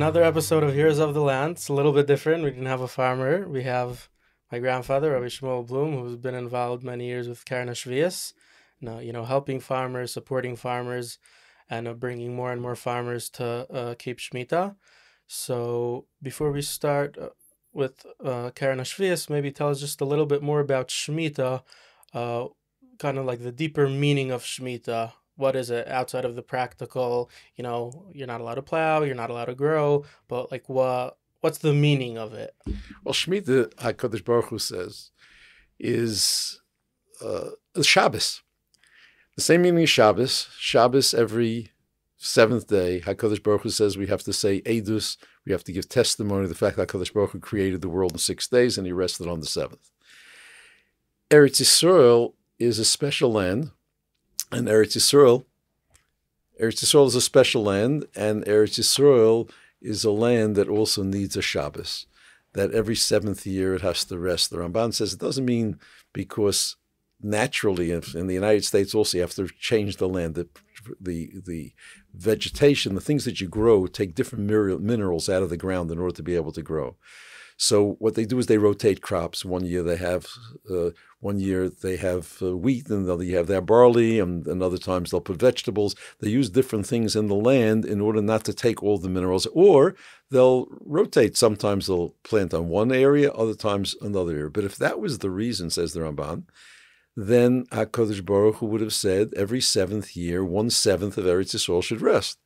another episode of Heroes of the Land. It's a little bit different. We didn't have a farmer. We have my grandfather, Rabbi Shmuel Bloom, who's been involved many years with Karen Shvius, helping farmers, supporting farmers, and bringing more and more farmers to keep Shmita. So before we start with Karen Shvius, maybe tell us just a little bit more about Shmita, kind of like the deeper meaning of Shmita. What is it outside of the practical? You're not allowed to plow, you're not allowed to grow, but like what's the meaning of it? Well, Shmita, HaKadosh Baruch Hu says, is Shabbos. The same meaning as Shabbos. Shabbos, every seventh day, HaKadosh Baruch Hu says we have to say Eidus, we have to give testimony to the fact that HaKadosh Baruch Hu created the world in 6 days and he rested on the seventh. Eretz Yisroel is a special land, and Eretz Yisroel is a special land, and Eretz Yisroel is a land that also needs a Shabbos, that every seventh year it has to rest. The Ramban says it doesn't mean because naturally in the United States also you have to change the land. The vegetation, the things that you grow, take different minerals out of the ground in order to be able to grow. So what they do is they rotate crops. One year they have wheat, and another year they have barley, and other times they'll put vegetables. They use different things in the land in order not to take all the minerals, or they'll rotate. Sometimes they'll plant on one area, other times another area. But if that was the reason, says the Ramban, then HaKadosh Baruch Hu would have said every seventh year, 1/7 of Eretz Yisrael should rest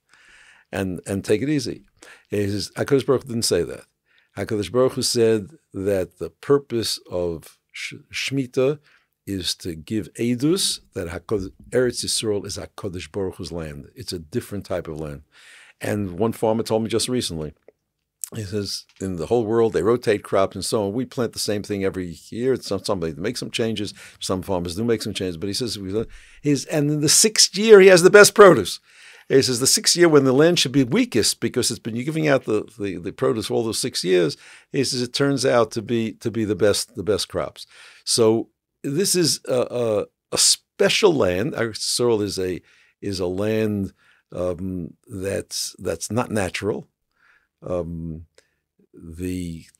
and take it easy. HaKadosh Baruch Hu didn't say that. HaKadosh Baruch Hu said that the purpose of Shmita is to give Eidus that Eretz Yisrael is HaKadosh Baruch Hu's land. It's a different type of land. And one farmer told me just recently, he says, in the whole world, they rotate crops and so on. We plant the same thing every year. Somebody makes some changes. Some farmers do make some changes. But he says, and in the 6th year, he has the best produce. He says the 6th year when the land should be weakest because it's been giving out the produce all those 6 years. He says it turns out to be the best crops. So this is a special land. Yisroel is a land that's not natural. The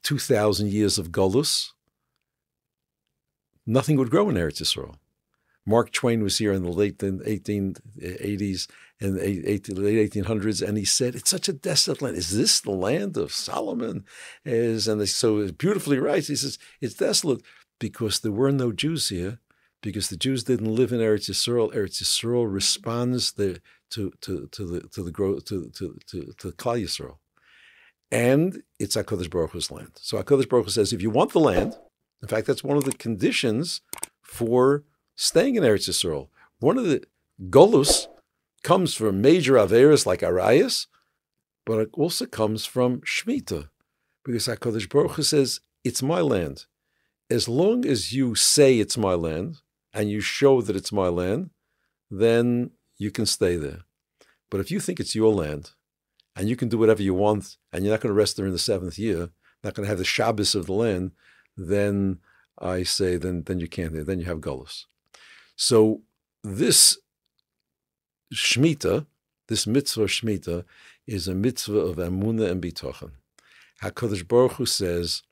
2,000 years of Golus, nothing would grow in Eretz Yisroel. Mark Twain was here in the late 1880s and late 1800s, and he said, it's such a desolate land. Is this the land of Solomon? So it's beautifully right. He says, it's desolate because there were no Jews here, because the Jews didn't live in Eretz Yisroel. Eretz Yisroel responds to Klal Yisrael. And it's HaKadosh Baruch Hu's land. So HaKadosh Baruch Hu says, if you want the land, in fact, that's one of the conditions for staying in Eretz Yisroel. One of the Golus comes from major Averas like Arayas, but it also comes from Shmita, because HaKadosh Baruch Hu says, it's my land. As long as you say it's my land, and you show that it's my land, then you can stay there. But if you think it's your land, and you can do whatever you want, and you're not going to rest there in the 7th year, not going to have the Shabbos of the land, then I say, then you can't, then you have Golus. So this Shmita, this mitzvah Shmita, is a mitzvah of Amunah and Bitochen. HaKadosh Baruch Hu says,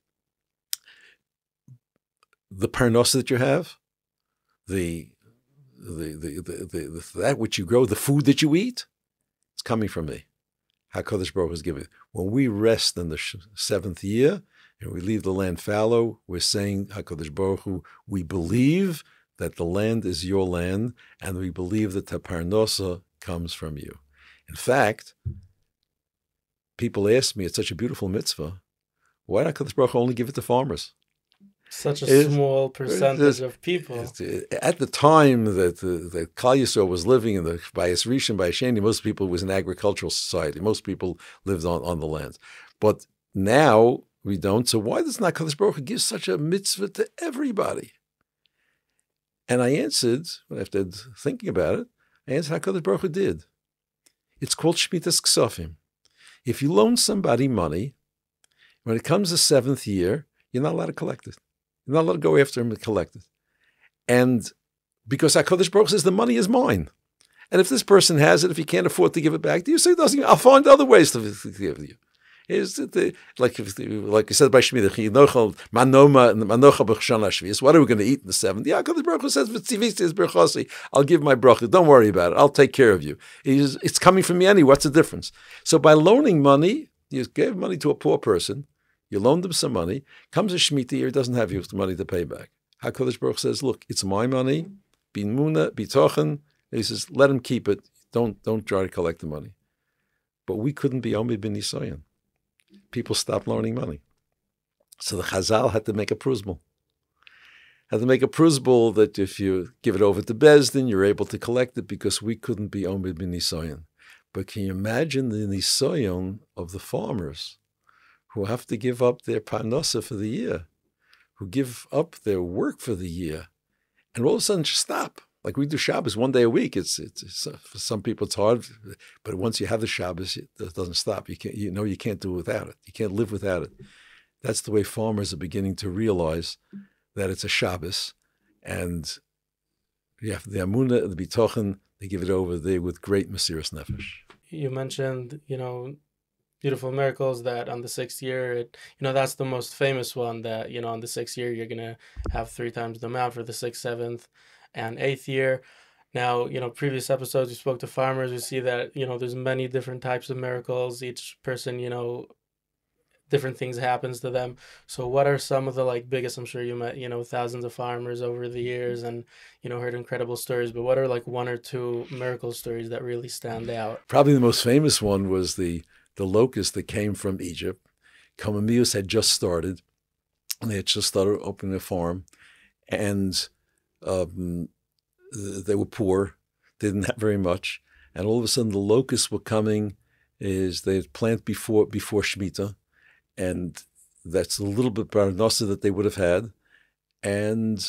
the parnasa that you have, that which you grow, the food that you eat, it's coming from me. HaKadosh Baruch Hu is giving. When we rest in the 7th year and we leave the land fallow, we're saying, HaKadosh Baruch Hu, we believe that the land is your land, and we believe that the parnasa comes from you. In fact, people ask me, it's such a beautiful mitzvah, why did HaKadosh Baruch Hu only give it to farmers? Such a small percentage of people. At the time that Klal Yisroel was living in the Bayis Rishon, Bayis Sheni, most people was an agricultural society. Most people lived on the lands. But now we don't. So why does not HaKadosh Baruch Hu give such a mitzvah to everybody? And I answered, after thinking about it, I answered HaKadosh Baruch Hu did. It's called Shmitas Ksofim. If you loan somebody money, when it comes the 7th year, you're not allowed to collect it. You're not allowed to go after him and collect it. And because HaKadosh Baruch Hu says the money is mine. And if this person has it, if he can't afford to give it back to you, say, I'll find other ways to give it to you. Is that like I said by Shmita, what are we going to eat in the seventh? Yeah, the Baruch Hu says, I'll give my bracha. Don't worry about it. I'll take care of you. It's coming from me anyway. What's the difference? So by loaning money, you gave money to a poor person, you loaned them some money, comes a Shmita year, doesn't have you the money to pay back. HaKadosh Baruch says, look, it's my money, bin muna, bitochen. He says, let him keep it. Don't try to collect the money. But we couldn't be Omid bin Nisayan. People stopped loaning money. So the Chazal had to make a pruzbul. Had to make a pruzbul that if you give it over to Bezdin, you're able to collect it because we couldn't be Omid bin Nisayan. But can you imagine the Nisayan of the farmers who have to give up their parnasa for the year, who give up their work for the year, and all of a sudden just stop? Like we do Shabbos one day a week. It's for some people it's hard, but once you have the Shabbos, it doesn't stop. You can't do it without it. You can't live without it. That's the way farmers are beginning to realize that it's a Shabbos, and you have the Amunah, the Bitochen. They give it over there with great Mesiras Nefesh. You mentioned, beautiful miracles that on the sixth year, that's the most famous one that, on the sixth year, you're going to have 3 times the amount for the 6th, 7th, and 8th year. Now, previous episodes, we spoke to farmers. We see that, there's many different types of miracles. Each person, different things happens to them. So what are some of the biggest, I'm sure you met, thousands of farmers over the years and, heard incredible stories, but what are 1 or 2 miracle stories that really stand out? Probably the most famous one was the locust that came from Egypt. Kamamius had just started, and they had just started opening a farm, and they were poor. They didn't have very much. And all of a sudden the locusts were coming. They had planted before Shmita, and that's a little bit parnasa that they would have had. And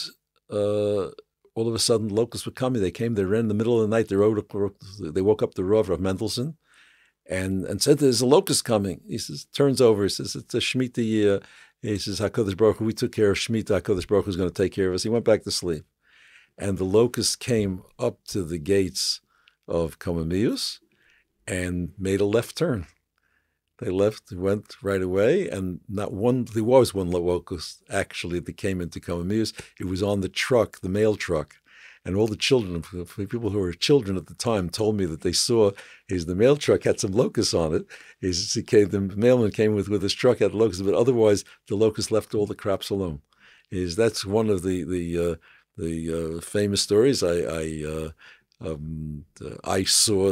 all of a sudden locusts were coming. They ran in the middle of the night. They woke up the Rav Mendelssohn and said, there's a locust coming. He says, turns over, he says, it's a Shmita year. He says, HaKadosh Baruch Hu, we took care of Shmita. HaKadosh Baruch Hu is going to take care of us. He went back to sleep. And the locusts came up to the gates of Kamamius and made a left turn. They went right away, and there was one locust actually that came into Kamamius. It was on the truck, the mail truck. And all the children, people who were children at the time, told me that they saw the mail truck had some locusts on it. The mailman came with his truck, had locusts, but otherwise the locusts left all the crops alone. That's one of the famous stories I saw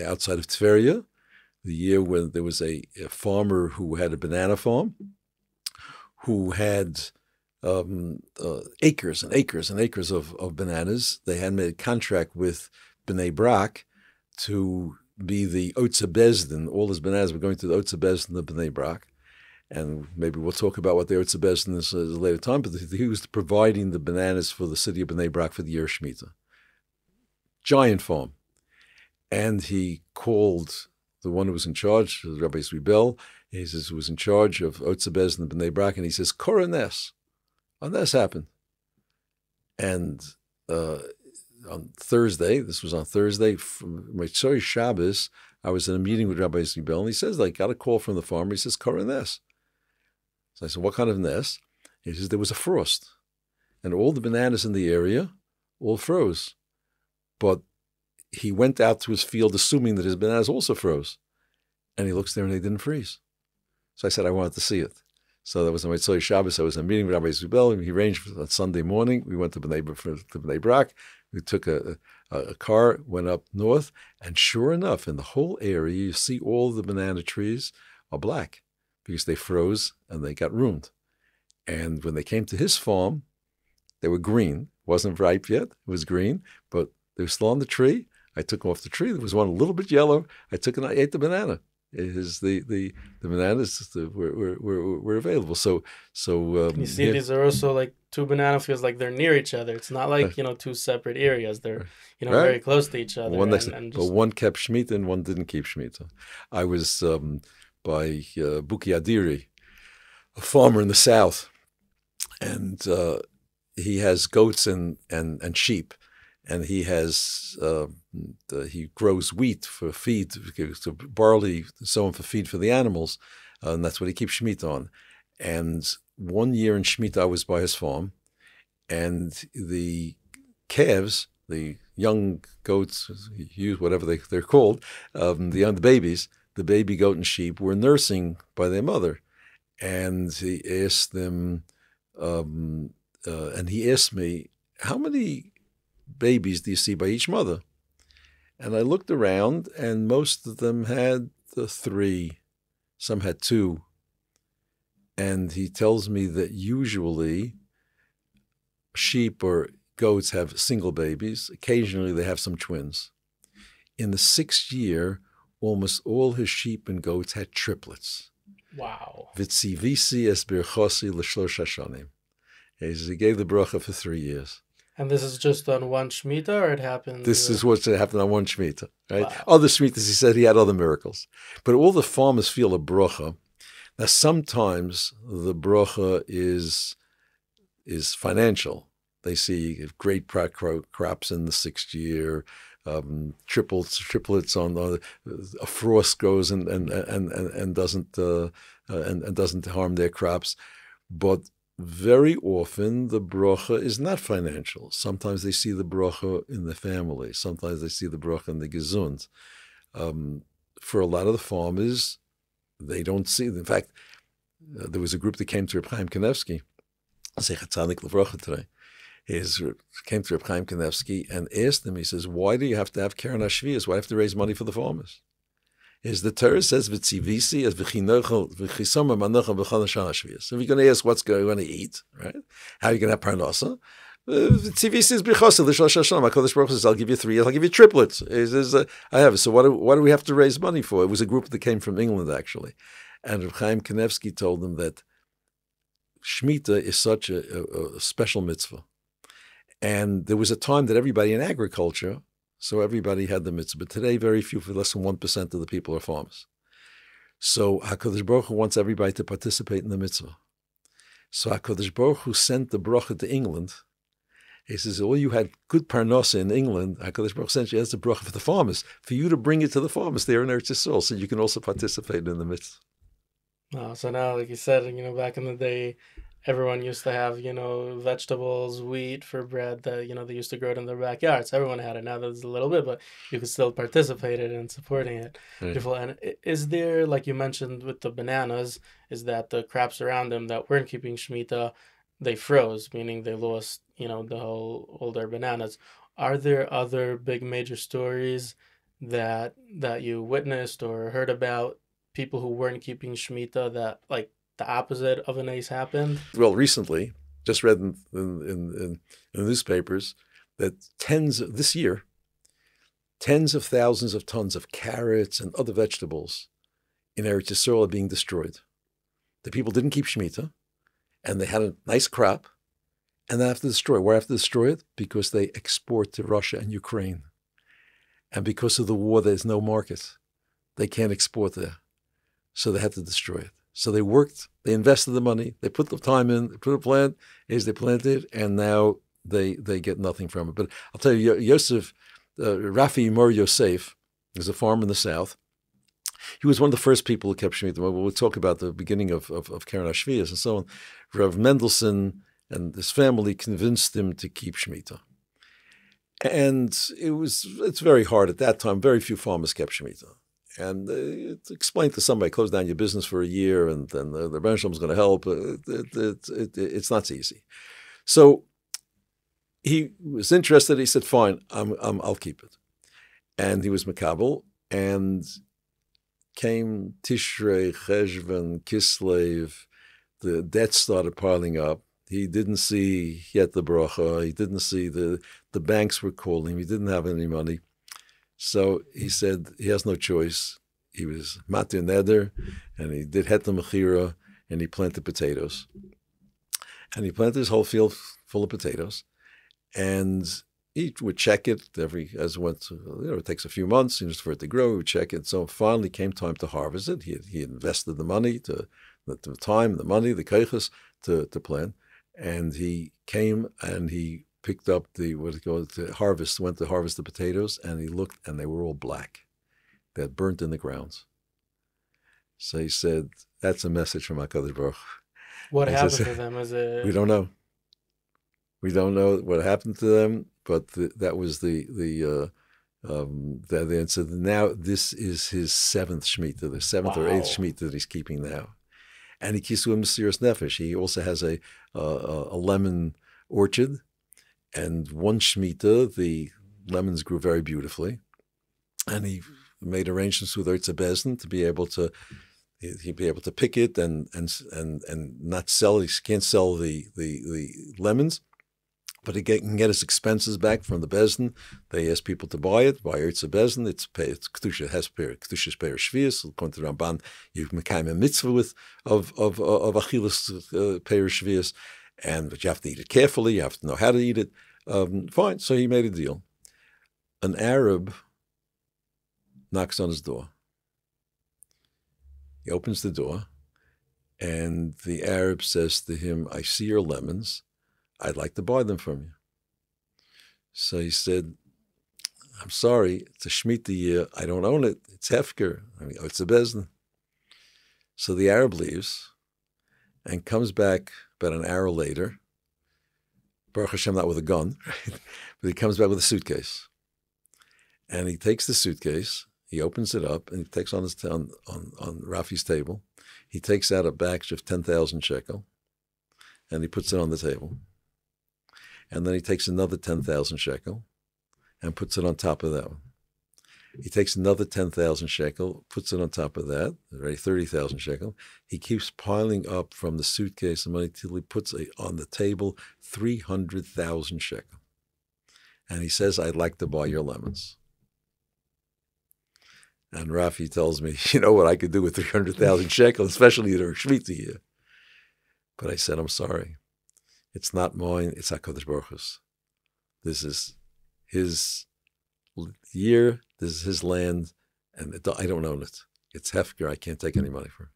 outside of Tveria, the year when there was a farmer who had a banana farm, who had acres and acres and acres of bananas. They had made a contract with Bnei Brak to be the Otza Bezdin. All his bananas were going to the Otza Bezdin of Bnei Brak. And maybe we'll talk about what the Otza Bezdin is at a later time, but he was providing the bananas for the city of Bnei Brak for the year of Shmita. Giant farm. And he called the one who was in charge, Rabbi Yisroel. He says, who was in charge of Otza Bezdin of Bnei Brak, and he says, Korones. And this happened. And on Thursday, this was on Thursday, from Motzei Shabbos, I was in a meeting with Rabbi Yisroel, and he says, I got a call from the farmer. He says, Korones. So I said, what kind of nest? He says, there was a frost. And all the bananas in the area all froze. But he went out to his field assuming that his bananas also froze. And he looks there and they didn't freeze. So I said, I wanted to see it. So that was on Motzei Shabbos. I was in a meeting with Rabbi Yisroel, and he arranged on Sunday morning. We went to Bnei Brak. We took a car, went up north, and sure enough, in the whole area, you see all the banana trees are black because they froze and they got ruined. And when they came to his farm, they were green. Wasn't ripe yet. It was green, but they were still on the tree. I took them off the tree. There was one a little bit yellow. I took and I ate the banana. The bananas were available. So you see, these are also 2 banana fields, they're near each other. It's not 2 separate areas. They're right. Very close to each other. But one kept Shmita and one didn't keep Shmita. I was by Buki Adiri, a farmer in the south, and he has goats and sheep. And he has he grows wheat for feed, barley, so on for feed for the animals. and that's what he keeps Shmita on. And one year in Shmita, I was by his farm, and the calves, the young goats, whatever they're called, the babies, the baby goat and sheep, were nursing by their mother. And he asked them, and he asked me, how many babies do you see by each mother? And I looked around, and most of them had 3. Some had 2. And he tells me that usually sheep or goats have single babies. Occasionally they have some twins. In the 6th year, almost all his sheep and goats had triplets. Wow. V'tzivisi es birchosi l'shlosh hashanim. He gave the bracha for 3 years. And this is just on one Shmita, or it happened? This is what's happened on one Shmita, right? Wow. Other Shmitas, he said he had other miracles. But all the farmers feel a bracha. Now, sometimes the bracha is financial. They see great crops in the 6th year, triplets on a frost goes and doesn't harm their crops. But very often the bracha is not financial. Sometimes they see the bracha in the family. Sometimes they see the bracha in the gezund. For a lot of the farmers, they don't see. In fact, there was a group that came to Reb Chaim Kanevsky, Zeichat Tzadik L'Vrocha today. He came to Reb Chaim Kanevsky and asked him, he says, why do you have to have Keren HaShviyas? Why do you have to raise money for the farmers? The Torah says, "V'tzivisi as v'chinochel v'chisoma manochel v'chanashan HaShviyas." So if you're going to ask what's going to eat, right? How are you going to have parnasa? V'tzivisi is b'chosel l'shlosh hashanah. HaKadosh Baruch Hu says, "I'll give you 3. I'll give you triplets." He says, "I have it." So what do we have to raise money for? It was a group that came from England actually, and Reb Chaim Kanevsky told them that Shmita is such a special mitzvah, and there was a time that everybody in agriculture. So everybody had the mitzvah. But today, very few, for less than 1% of the people are farmers. So HaKadosh Baruch Hu wants everybody to participate in the mitzvah. So HaKadosh Baruch Hu sent the bracha to England. He says, all you had good parnasa in England, HaKadosh Baruch Hu sent you as the bracha for the farmers, for you to bring it to the farmers there in Eretz Yisrael, so you can also participate in the mitzvah. Oh, so now, like you said, back in the day, everyone used to have, vegetables, wheat for bread that, they used to grow it in their backyards. Everyone had it. Now there's a little bit, but you could still participate in it and supporting it. Right. Beautiful. And is there, like you mentioned with the bananas, is that the crops around them that weren't keeping Shemitah, they froze, meaning they lost, all their bananas. Are there other big major stories that you witnessed or heard about people who weren't keeping Shemitah that, like, the opposite of an ace happened? Well, recently, just read in the newspapers that this year, tens of thousands of tons of carrots and other vegetables in Eretz Yisrael are being destroyed. The people didn't keep Shemitah, and they had a nice crop, and they have to destroy it. Why have to destroy it? Because they export to Russia and Ukraine. And because of the war, there's no market. They can't export there. So they had to destroy it. So they worked, they invested the money, they put the time in, they put a plant, they planted, and now they get nothing from it. But I'll tell you, Rafi Mor Yosef is a farmer in the south. He was one of the first people who kept Shemitah. We'll talk about the beginning of Keren HaShviyas and so on. Rav Mendelssohn and his family convinced him to keep Shemitah. And it's very hard at that time. Very few farmers kept Shemitah. And it's explained to somebody, close down your business for a year, and then the Rebbe Shalom is going to help. It's not easy. So he was interested. He said, "Fine, I'll keep it." And he was makabel. And came Tishrei, Cheshvan, Kislev. The debt started piling up. He didn't see yet the bracha. He didn't see the banks were calling him. He didn't have any money. So he said he has no choice. He was matir neder, and he did het mechira, and he planted potatoes. And he planted his whole field full of potatoes, and he would check it it takes a few months for it to grow. He would check it. So finally came time to harvest it. He invested the money, the time, the money, the keiches to plant, and he came and he picked up went to harvest the potatoes, and he looked, and they were all black. They had burnt in the ground. So he said, that's a message from HaKadosh Baruch Hu. What And he happened says, to them? Is we it don't know. We don't know what happened to them, but that was the answer. Now this is his seventh Shmita, the seventh or eighth wow? Shmita that he's keeping now. And he keeps with Mesiras Nefesh. He also has a lemon orchard, and one Shmita, the lemons grew very beautifully, and he made arrangements with Ertz Bezdin to be able to he'd be able to pick it and not sell. He can't sell the lemons, but he can get his expenses back from the Bezdin. They ask people to buy it, buy Ertz Bezdin. It's Kedusha Kedusha's Peir Shvius. According to Ramban, you make a mitzvah of Achilas Peir Shvius, but you have to eat it carefully. You have to know how to eat it. Fine. So he made a deal. An Arab knocks on his door. He opens the door, and the Arab says to him, I see your lemons. I'd like to buy them from you. So he said, I'm sorry, it's a Shmita year. I don't own it. It's Hefker. It's a Bezdin. So the Arab leaves and comes back about an hour later. Baruch Hashem, not with a gun, right? But he comes back with a suitcase. And he takes the suitcase, he opens it up, and he takes on Rafi's table. He takes out a batch of 10,000 shekel, and he puts it on the table. And then he takes another 10,000 shekel and puts it on top of that one. He takes another 10,000 shekel, puts it on top of that, already 30,000 shekel. He keeps piling up from the suitcase of money till he puts on the table 300,000 shekel. And he says, I'd like to buy your lemons. And Rafi tells me, you know what I could do with 300,000 shekel, especially in a Shmita year. But I said, I'm sorry. It's not mine. It's HaKadosh Baruch Hu's. This is his year. This is his land. And I don't own it. It's Hefker. I can't take any money for it.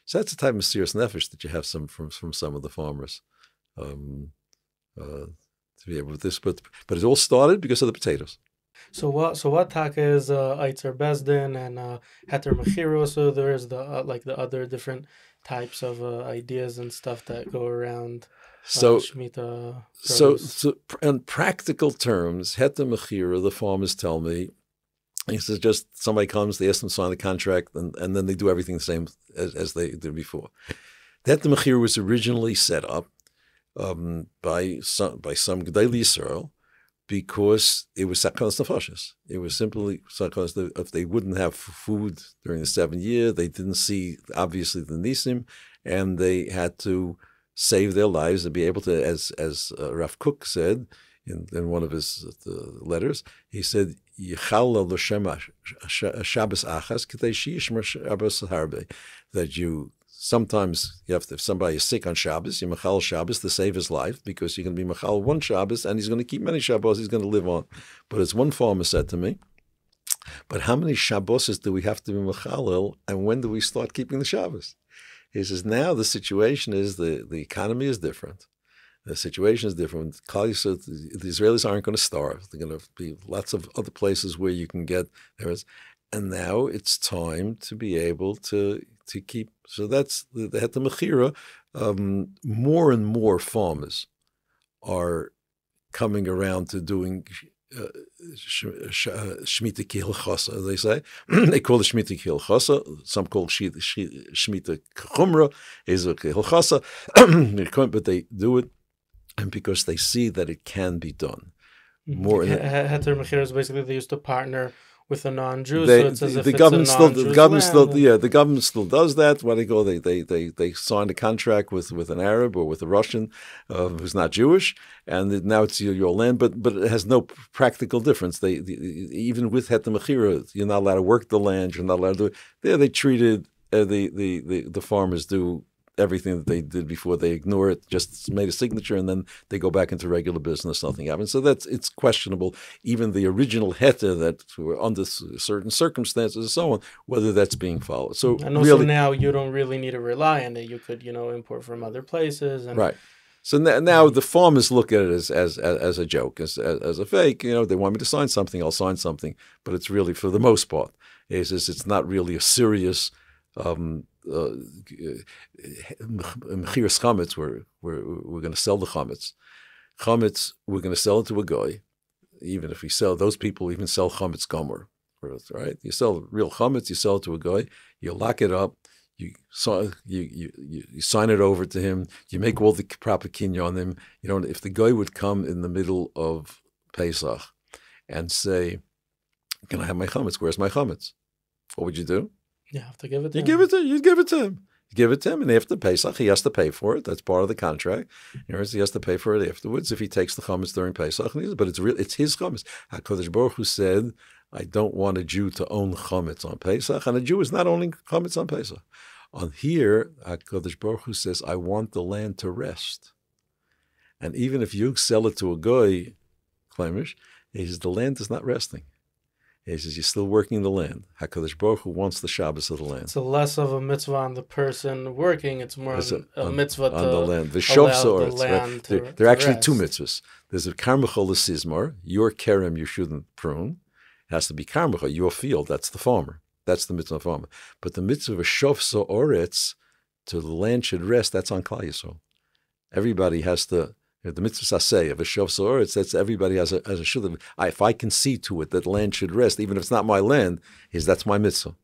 So that's the type of Mesiras Nefesh that you have from some of the farmers to be able with this. But it all started because of the potatoes. So what taka is Eitzer Bezdin and Heter Mechiro? So there's the the other different types of ideas and stuff that go around Shmita. So in practical terms, Heter Mechiro, the farmers tell me, he says just somebody comes, they ask them to sign the contract, and then they do everything the same as they did before. The Heter Mechiro was originally set up by some Gedolei Yisroel, because it was Sakanas Nefashos. It was simply Sakanas. If they wouldn't have food during the 7th year, they didn't see, obviously, the Nisim, and they had to save their lives and be able to, as Rav Kook said in one of his letters, he said, Yichal l'shem Shabbos achas k'tei sheyishmer Shabbos harbe, that you sometimes you have to, if somebody is sick on Shabbos, you machal Shabbos to save his life, because you're going to be machal one Shabbos and he's going to keep many Shabbos, he's going to live on. But as one farmer said to me, but how many Shabbos do we have to be machal, and when do we start keeping the Shabbos? He says, now the situation is the economy is different. The situation is different. Klal said the Israelis aren't going to starve. There are going to be lots of other places where you can get there. And now it's time to be able to keep. So that's the Heter Mechira. More and more farmers are coming around to doing Shmita Kihilchasa, they say. They call it Shmita Kihilchasa. Some call Shmita Chumra, Ezra Kihilchasa. But they do it, and because they see that it can be done. More Heter Mechira is basically they used to partner with a non-Jew, so it's as if the government the government still does that. What they signed a contract with an Arab or with a Russian who's not Jewish, and now it's your land, but it has no practical difference. Even with Heter Mechira, you're not allowed to work the land. You're not allowed to do it. There they treated the farmers do everything that they did before. They ignore it, just made a signature, and then they go back into regular business. Nothing happens. So it's questionable. Even the original heter that were under certain circumstances and so on, whether that's being followed. So and also really, now you don't really need to rely on it. You could import from other places. And right. So now the farmers look at it as a joke, as a fake. They want me to sign something, I'll sign something. But it's really, for the most part, it's not really a serious Mechiras chametz, we're going to sell the chametz. Chametz, we're going to sell it to a goy. Even if we sell, those people even sell chametz gomer, right? You sell real chametz, you sell it to a goy, you lock it up, you sign it over to him, you make all the proper kinyan on him. You know, if the goy would come in the middle of Pesach and say, "Can I have my chametz? Where's my chametz?" What would you do? You have to give it to You him. give it to him. You give it to him. You give it to him, and after Pesach, he has to pay for it. That's part of the contract. He has to pay for it afterwards if he takes the chametz during Pesach. But it's his chametz. HaKadosh Baruch Hu said, "I don't want a Jew to own chametz on Pesach," and a Jew is not owning chametz on Pesach. On here, HaKadosh Baruch Hu says, "I want the land to rest," and even if you sell it to a goy, Klamish, he says the land is not resting. He says, you're still working the land. HaKadosh Baruch Hu wants the Shabbos of the land. It's less of a mitzvah on the person working. It's more a mitzvah on the land. The land right? There are actually two mitzvahs. There's a karmachol l'sizmar, your kerem you shouldn't prune. It has to be karmachol, your field. That's the farmer. That's the mitzvah of farmer. But the mitzvah of shov so'oretz, to the land should rest, that's on Klal Yisrael. Everybody has to... The mitzvah say of a shov so'oretz, that's everybody has a shul. If I can see to it that land should rest, even if it's not my land, that's my mitzvah.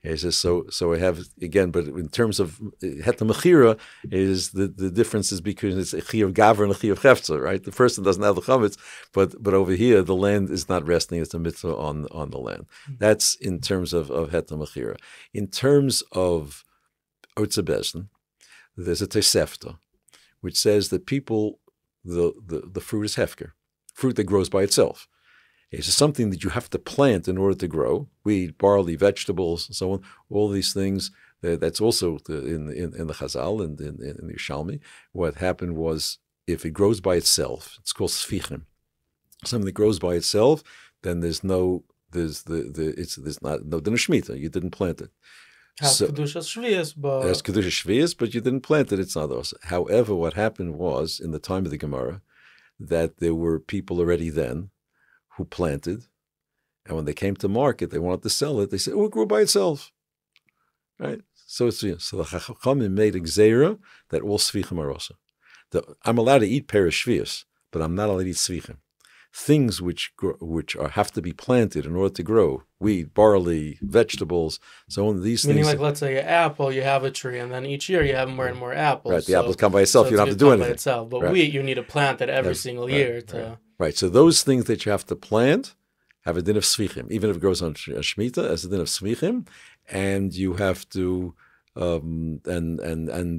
He says, so I have again, but in terms of het mechira, is the difference is because it's a chi of gaver and a chi of chefza, right? The person doesn't have the chametz, but over here the land is not resting; it's a mitzvah on the land. That's in terms of het mechira. In terms of otza bezdin, there's a tosefta, which says that people. The fruit is hefker, fruit that grows by itself. It's something that you have to plant in order to grow. Wheat, barley, vegetables, and so on. All these things. That's also in the Chazal and in the Yerushalmi. What happened was, if it grows by itself, it's called sfichim. Something that grows by itself, then there's no Shmita. You didn't plant it. Has Kedushas Shvius, but... There's Kedushas Shvius, but you didn't plant it, it's not us. However, what happened was, in the time of the Gemara, that there were people already then who planted, and when they came to market, they wanted to sell it, they said, oh, it grew by itself. Right? So the Chachamim made a gzeira that all Svichim are also. I'm allowed to eat perish Shvius, but I'm not allowed to eat Svichim. Things which have to be planted in order to grow, wheat, barley, vegetables, so on. These Meaning, things. Like, let's say an apple, you have a tree, and then each year you have more and more apples. Right, the apples come by itself. You don't have to do anything. By itself. But wheat, you need to plant it every single year. Right. So those things that you have to plant have a din of svichim, even if it grows on Shmita, as a din of svichim, and you have to, and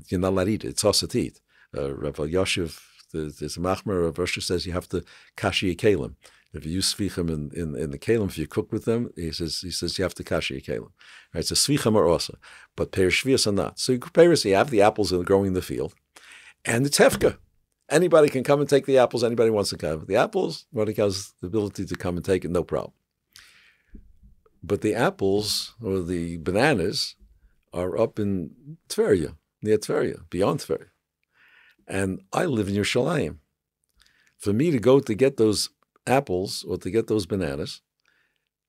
you're not allowed to eat it. It's also to eat. Rav Yashiv. There's a machmer of Rosh says you have to kashi a kalim. If you use svichim in the kalim, if you cook with them, he says you have to kashi a kalim. Right, so svichim are also, but perish shvius are not. So you have the apples that are growing in the field, and it's hefka. Anybody can come and take the apples. Anybody wants to come. The apples, nobody has the ability to come and take it, no problem. But the apples or the bananas are up in Tveria, near Tveria, beyond Tveria. And I live in Yerushalayim. For me to go to get those apples or to get those bananas,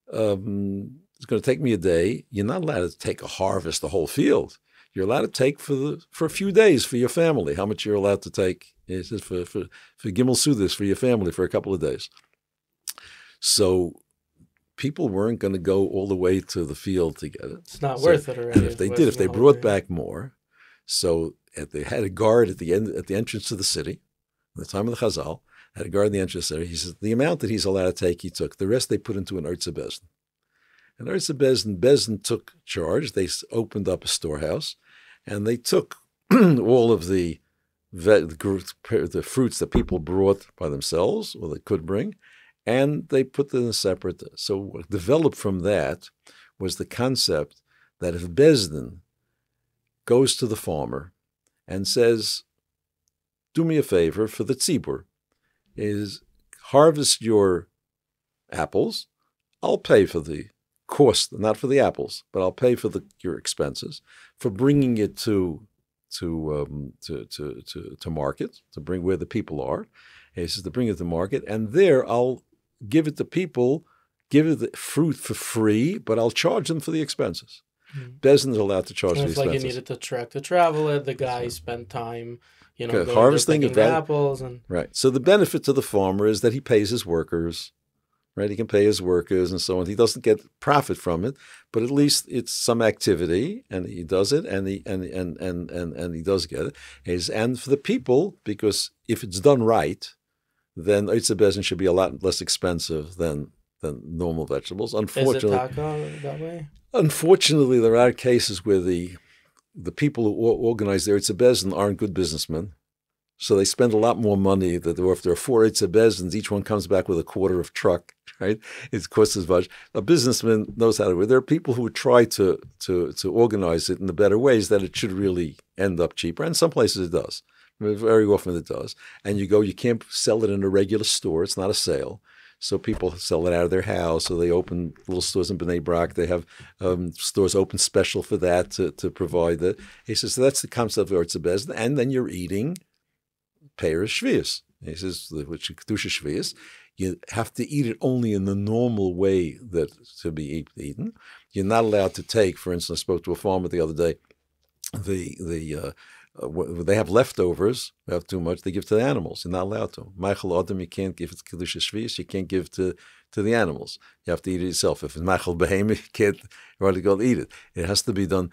it's going to take me a day. You're not allowed to take a harvest, the whole field. You're allowed to take for a few days for your family. How much you're allowed to take? It says for Gimel Sudas for your family for a couple of days. So people weren't going to go all the way to the field to get it. It's not worth it already. And if they did, if they brought back more, so they had a guard at the entrance to the city, at the time of the Chazal, had a guard in the entrance there. He says the amount that he's allowed to take, he took. The rest they put into an Ertz Bezdin. And Ertz Bezdin took charge. They opened up a storehouse, and they took all of the fruits that people brought by themselves, or they could bring, and they put them in a separate. So what developed from that was the concept that if Bezdin goes to the farmer and says, do me a favor for the tzibur, is harvest your apples, I'll pay for the cost, not for the apples, but I'll pay for your expenses for bringing it to market, to bring where the people are. He says to bring it to market, and there I'll give it to people, give it the fruit for free, but I'll charge them for the expenses. Bezdin is allowed to charge And the it's like you expenses. needed to trek to travel it. The That's guy right. spent time, Okay, going there harvesting picking the apples and right. So the benefit to the farmer is that he pays his workers, right? He can pay his workers and so on. He doesn't get profit from it, but at least it's some activity, and he does it, and he does get it. And for the people, because if it's done right, then Eitze Bezin should be a lot less expensive than normal vegetables. is it taka that way? Unfortunately, there are cases where the people who organize the Eitze Bezin aren't good businessmen. So they spend a lot more money. That if there are 4 Eitze Bezins, each one comes back with a quarter of truck, right? It costs as much. A businessman knows how to do it. There are people who try to organize it in the better ways that it should really end up cheaper. And some places it does. Very often it does. And you can't sell it in a regular store. It's not a sale. So people sell it out of their house, so they open little stores in Bnei Brak. They have stores open special for that to provide it. He says, so that's the concept of Eitze Bezin. And then you're eating Peiros Shvius. He says, which is Kedusha Shvius. You have to eat it only in the normal way that to be eaten. You're not allowed to take, for instance, I spoke to a farmer the other day, they have leftovers, they have too much, they give to the animals. You're not allowed to. Meichel Adam, you can't give it to Kedusha Shvius, you can't give to the animals. You have to eat it yourself. If it's Meichel Behemoth, you can't really go eat it. It has to be done.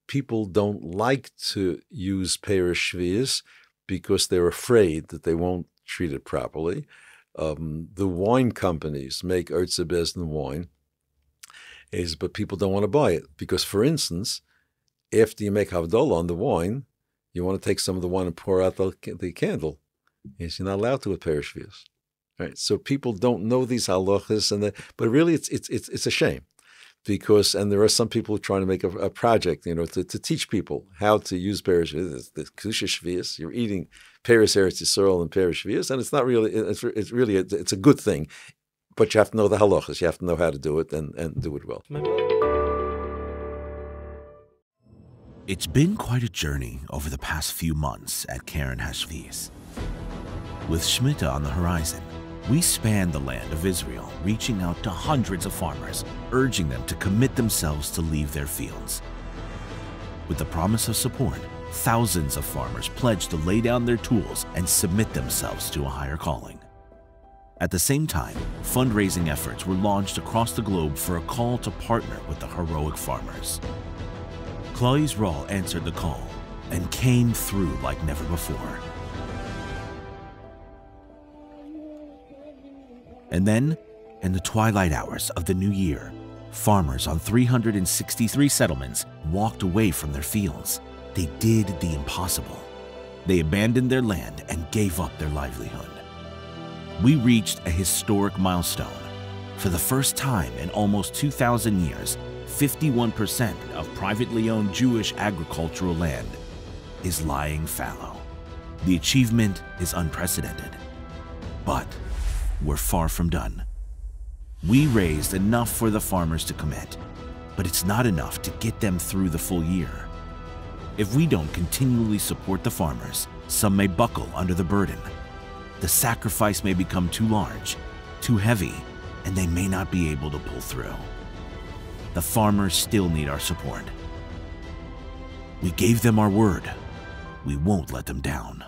People don't like to use Peiros Shvius because they're afraid that they won't treat it properly. The wine companies make Eitze Bezin wine, but people don't want to buy it because, for instance, after you make Havdalah on the wine, you want to take some of the wine and pour out the candle. You're not allowed to with Peiros Shvius. Right? So people don't know these halachas, but really it's a shame. Because, and there are some people who are trying to make a project, to teach people how to use Peiros Shvius. The Kedusha Shvius, you're eating Peiros Eretz Yisrael and Peiros Shvius, and it's not really, it's a good thing, but you have to know the halachas, you have to know how to do it and do it well. It's been quite a journey over the past few months at Keren HaShvius. With Shmita on the horizon, we span the land of Israel, reaching out to hundreds of farmers, urging them to commit themselves to leave their fields. With the promise of support, thousands of farmers pledged to lay down their tools and submit themselves to a higher calling. At the same time, fundraising efforts were launched across the globe for a call to partner with the heroic farmers. Klal Yisroel answered the call and came through like never before. And then, in the twilight hours of the new year, farmers on 363 settlements walked away from their fields. They did the impossible. They abandoned their land and gave up their livelihood. We reached a historic milestone. For the first time in almost 2,000 years, 51% of privately owned Jewish agricultural land is lying fallow. The achievement is unprecedented, but we're far from done. We raised enough for the farmers to commit, but it's not enough to get them through the full year. If we don't continually support the farmers, some may buckle under the burden. The sacrifice may become too large, too heavy, and they may not be able to pull through. The farmers still need our support. We gave them our word. We won't let them down.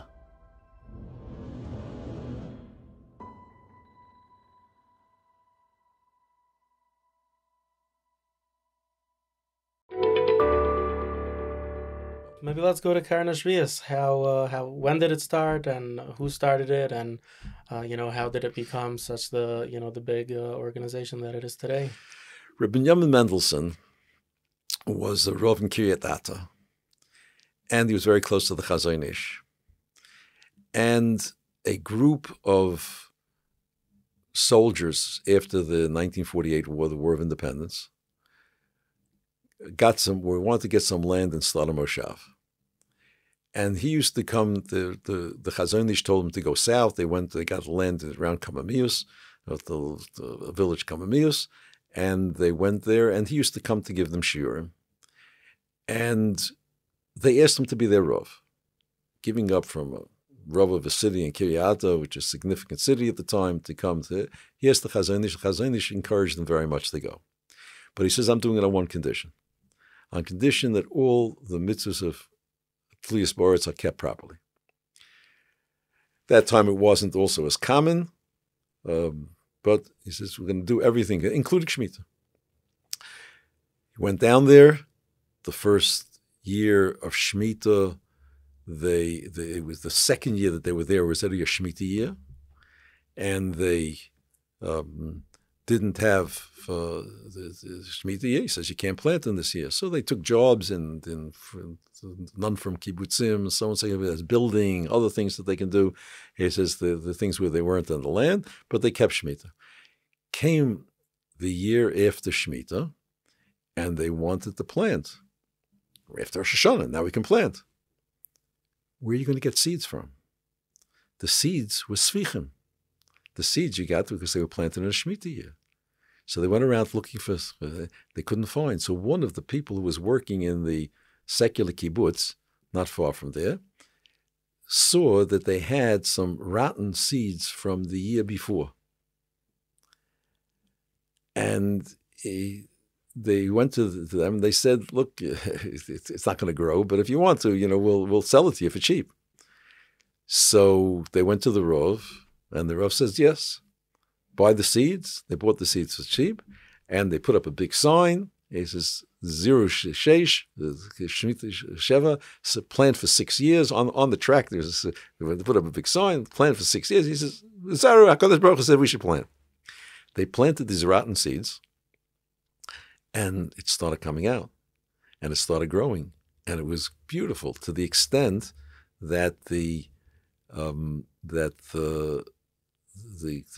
Maybe let's go to Keren HaShvius. When did it start, and who started it, and how did it become such the big organization that it is today? Rabbi Yamin Mendelssohn was a Rav in Kiryat Ata, and he was very close to the Chazon Ish. And a group of soldiers after the 1948 war, the War of Independence, wanted to get some land in Slaughter Moshav. And he used to come, the Chazon Ish told him to go south. They got land around Kamamius, the village Kamamius, and they went there, and he used to come to give them shiurim. And they asked him to be their Rav, giving up from a Rav of a city in Kiryat, which is a significant city at the time, to come to. He asked the Chazon Ish. The Chazon Ish encouraged them very much to go. But he says, I'm doing it on one condition. on condition that all the mitzvahs of Tliyas Boretz are kept properly. That time it wasn't also as common, but he says, we're going to do everything, including Shmita. He went down there. The first year of Shmita, it was the second year that they were there, was already a Shmita year, and they didn't have the Shmita year. He says, you can't plant in this year. So they took jobs, and none from kibbutzim, so and so as building, other things that they can do. He says the things where they weren't on the land, but they kept Shmita. Came the year after Shmita, and they wanted to plant. After Rosh Hashanah, now we can plant. Where are you going to get seeds from? The seeds were svichim. The seeds you got because they were planted in a Shmita year. So they went around looking for, they couldn't find. So one of the people who was working in the secular kibbutz, not far from there, saw that they had some rotten seeds from the year before. And they went to them and they said, look, it's not going to grow, but if you want to, we'll sell it to you for cheap. So they went to the Rav, and the Rav says, yes, buy the seeds. They bought the seeds for cheap, and they put up a big sign. He says, zero sheish, Shmita Sheva, plant for 6 years. On the track, they put up a big sign, plant for 6 years. He says, HaKadosh Baruch Hu said we should plant. They planted these rotten seeds, and it started coming out, and it started growing, and it was beautiful to the extent that the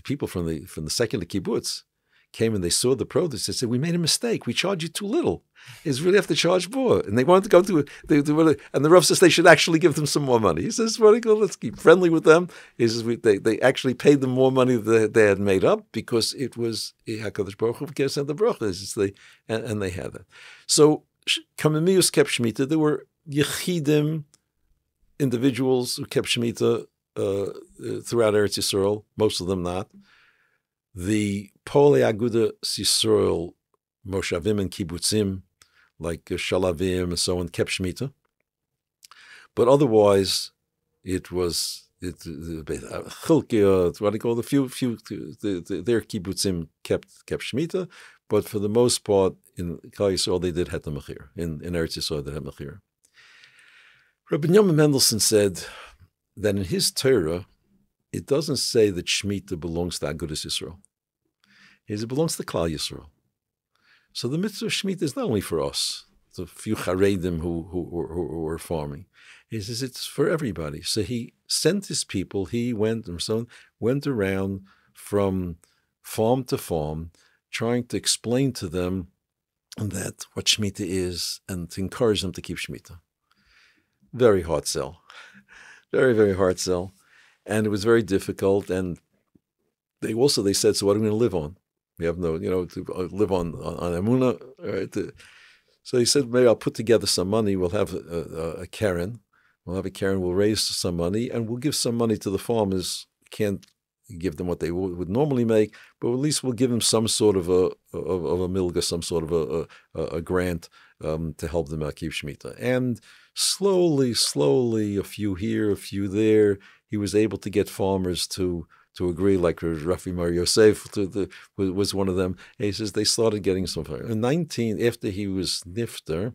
people from the secular kibbutz came and they saw the produce. They said, we made a mistake. We charged you too little. It's really have to charge more. And they wanted to go and the Rav says they should actually give them some more money. He says, let's keep friendly with them. He says, they actually paid them more money than they had made up because it was HaKadosh Baruch Hu sent the bracha. And they had that. So Kamimius kept Shmita. There were Yechidim, individuals who kept Shmita throughout Eretz Yisrael, most of them not. The Polei Aguda Yisrael, Moshavim and Kibbutzim, like Shalavim and so on, kept Shmita. But otherwise, it was Chilkia, what do you call it? Their Kibbutzim kept Shmita, but for the most part, in Klal Yisrael, they did Het HaMechir. In Eretz Yisrael, they had Mechir. Rabbi Binyamin Mendelssohn said that in his Torah, it doesn't say that Shmita belongs to Agudas Yisrael. It belongs to Klal Yisrael. So the mitzvah of Shmita is not only for us, the few Charedim who are farming. He says it's for everybody. So he sent his people, he went around from farm to farm, trying to explain to them that what Shmita is and to encourage them to keep Shmita. Very hard sell. Very, very hard sell. And it was very difficult. And they said, so what are we going to live on? We have no, to live on Emunah. Right? So he said, maybe I'll put together some money. We'll have a Karen. We'll raise some money, and we'll give some money to the farmers. Can't give them what they would normally make, but at least we'll give them some sort of a milga, some sort of a grant to help them out keep Shmita. And slowly, a few here, a few there, he was able to get farmers to agree, like Rafi Mar Yosef was one of them. And he says they started getting some. After he was nifter,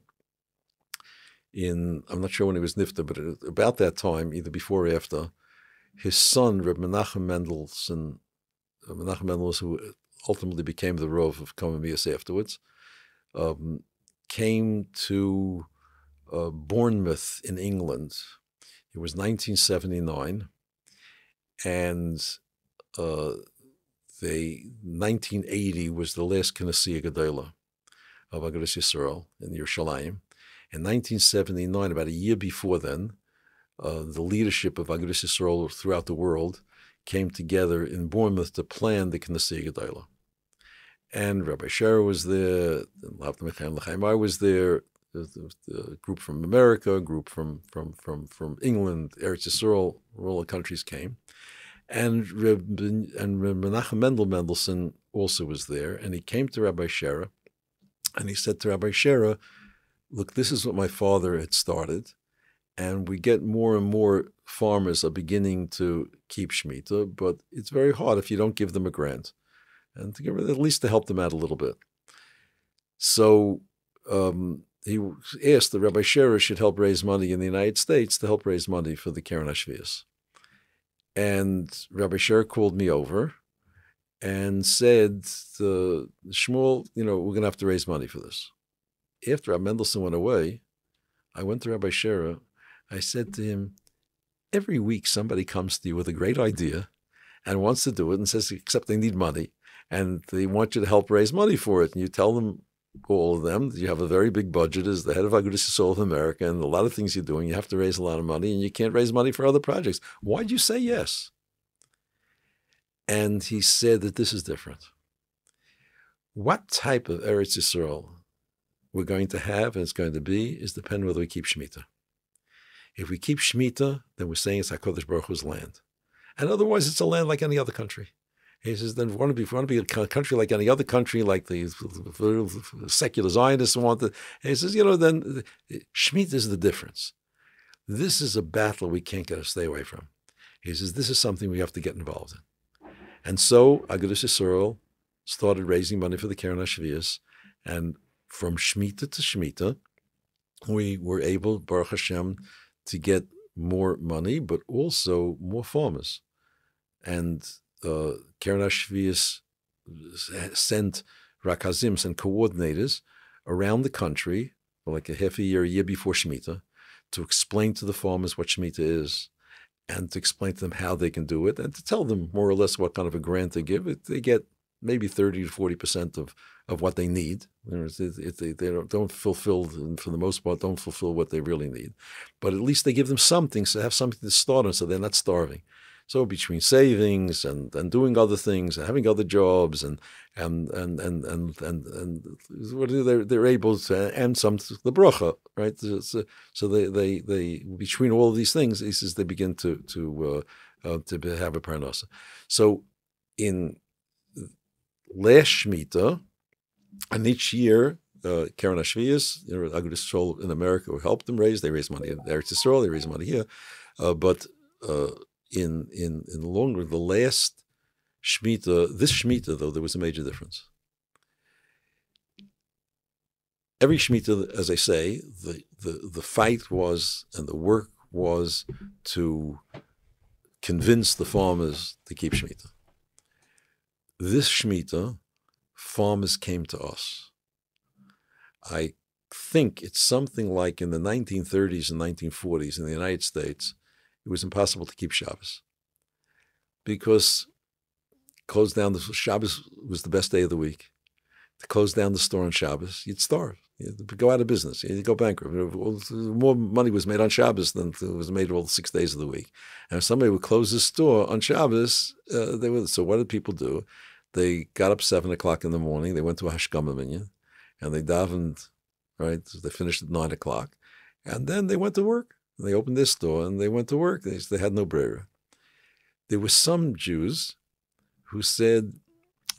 I'm not sure when he was nifter, but about that time, either before or after, his son, Reb Menachem Mendelssohn, who ultimately became the Rav of Kamimius afterwards, came to Bournemouth in England. It was 1979, and 1980 was the last Knesset Gedola of Agudas Yisrael in Yerushalayim. In 1979, about a year before then, the leadership of Agudas Yisrael throughout the world came together in Bournemouth to plan the Knesset Gedola. And Rabbi Sher was there, I was there, the group from America, a group from England, Eretz Yisrael, all the countries came. And Menachem Mendelssohn also was there, and he came to Rabbi Shera, and he said to Rabbi Shera, look, this is what my father had started, and we get more and more farmers are beginning to keep Shmita, but it's very hard if you don't give them a grant, and to give at least to help them out a little bit. So he asked that Rabbi Sherer should help raise money in the United States to help raise money for the Keren HaShvius. And Rabbi Sherer called me over and said, Shmuel, we're going to have to raise money for this. After Rabbi Mendelsohn went away, I went to Rabbi Sherer. I said to him, every week somebody comes to you with a great idea and wants to do it and says, except they need money, and they want you to help raise money for it. And you tell them, all of them, you have a very big budget as the head of Agudas Yisroel of America, and a lot of things you're doing, you have to raise a lot of money, and you can't raise money for other projects. Why'd you say yes? And he said that this is different. What type of Eretz Yisrael we're going to have and it's going to be is dependent whether we keep Shmita. If we keep Shmita, then we're saying it's HaKadosh Baruch Hu's land. And otherwise, it's a land like any other country. He says, then if we want to be a country like any other country, like the secular Zionists want to, he says, then Shmita is the difference. This is a battle we can't stay away from. He says, this is something we have to get involved in. And so, Agudas Yisroel started raising money for the Keren HaShvius, and from Shmita to Shmita, we were able, Baruch Hashem, to get more money, but also more farmers. And Keren HaShvius sent rakazim, sent coordinators around the country for like a year before Shmita, to explain to the farmers what Shmita is, and to explain to them how they can do it, and to tell them more or less what kind of a grant they give. They get maybe 30 to 40% of what they need. They don't fulfill, for the most part, don't fulfill what they really need. But at least they give them something, so they have something to start on, so they're not starving. So between savings and doing other things and having other jobs and what they're able to, and some the bracha, right? So they between all of these things, he says, they begin to have a parnasa. So in last Shmita, and each year, Keren HaShvius, Agudas Yisroel in America who helped them raise. They raise money in Eretz Yisrael, they raise money here, but in the long run, the last Shmita, this Shmita though, there was a major difference. Every Shmita, as I say, the fight was, and the work was, to convince the farmers to keep Shmita. This Shmita, farmers came to us. I think it's something like in the 1930s and 1940s in the United States, it was impossible to keep Shabbos because Shabbos was the best day of the week. To close down the store on Shabbos, you'd starve. You'd go out of business. You'd go bankrupt. More money was made on Shabbos than was made all 6 days of the week. And if somebody would close the store on Shabbos, so what did people do? They got up 7 o'clock in the morning. They went to a Hashkama minyan, and they davened, right? So they finished at 9 o'clock. And then they went to work. They opened their store and they went to work. They had no brera. There were some Jews who said,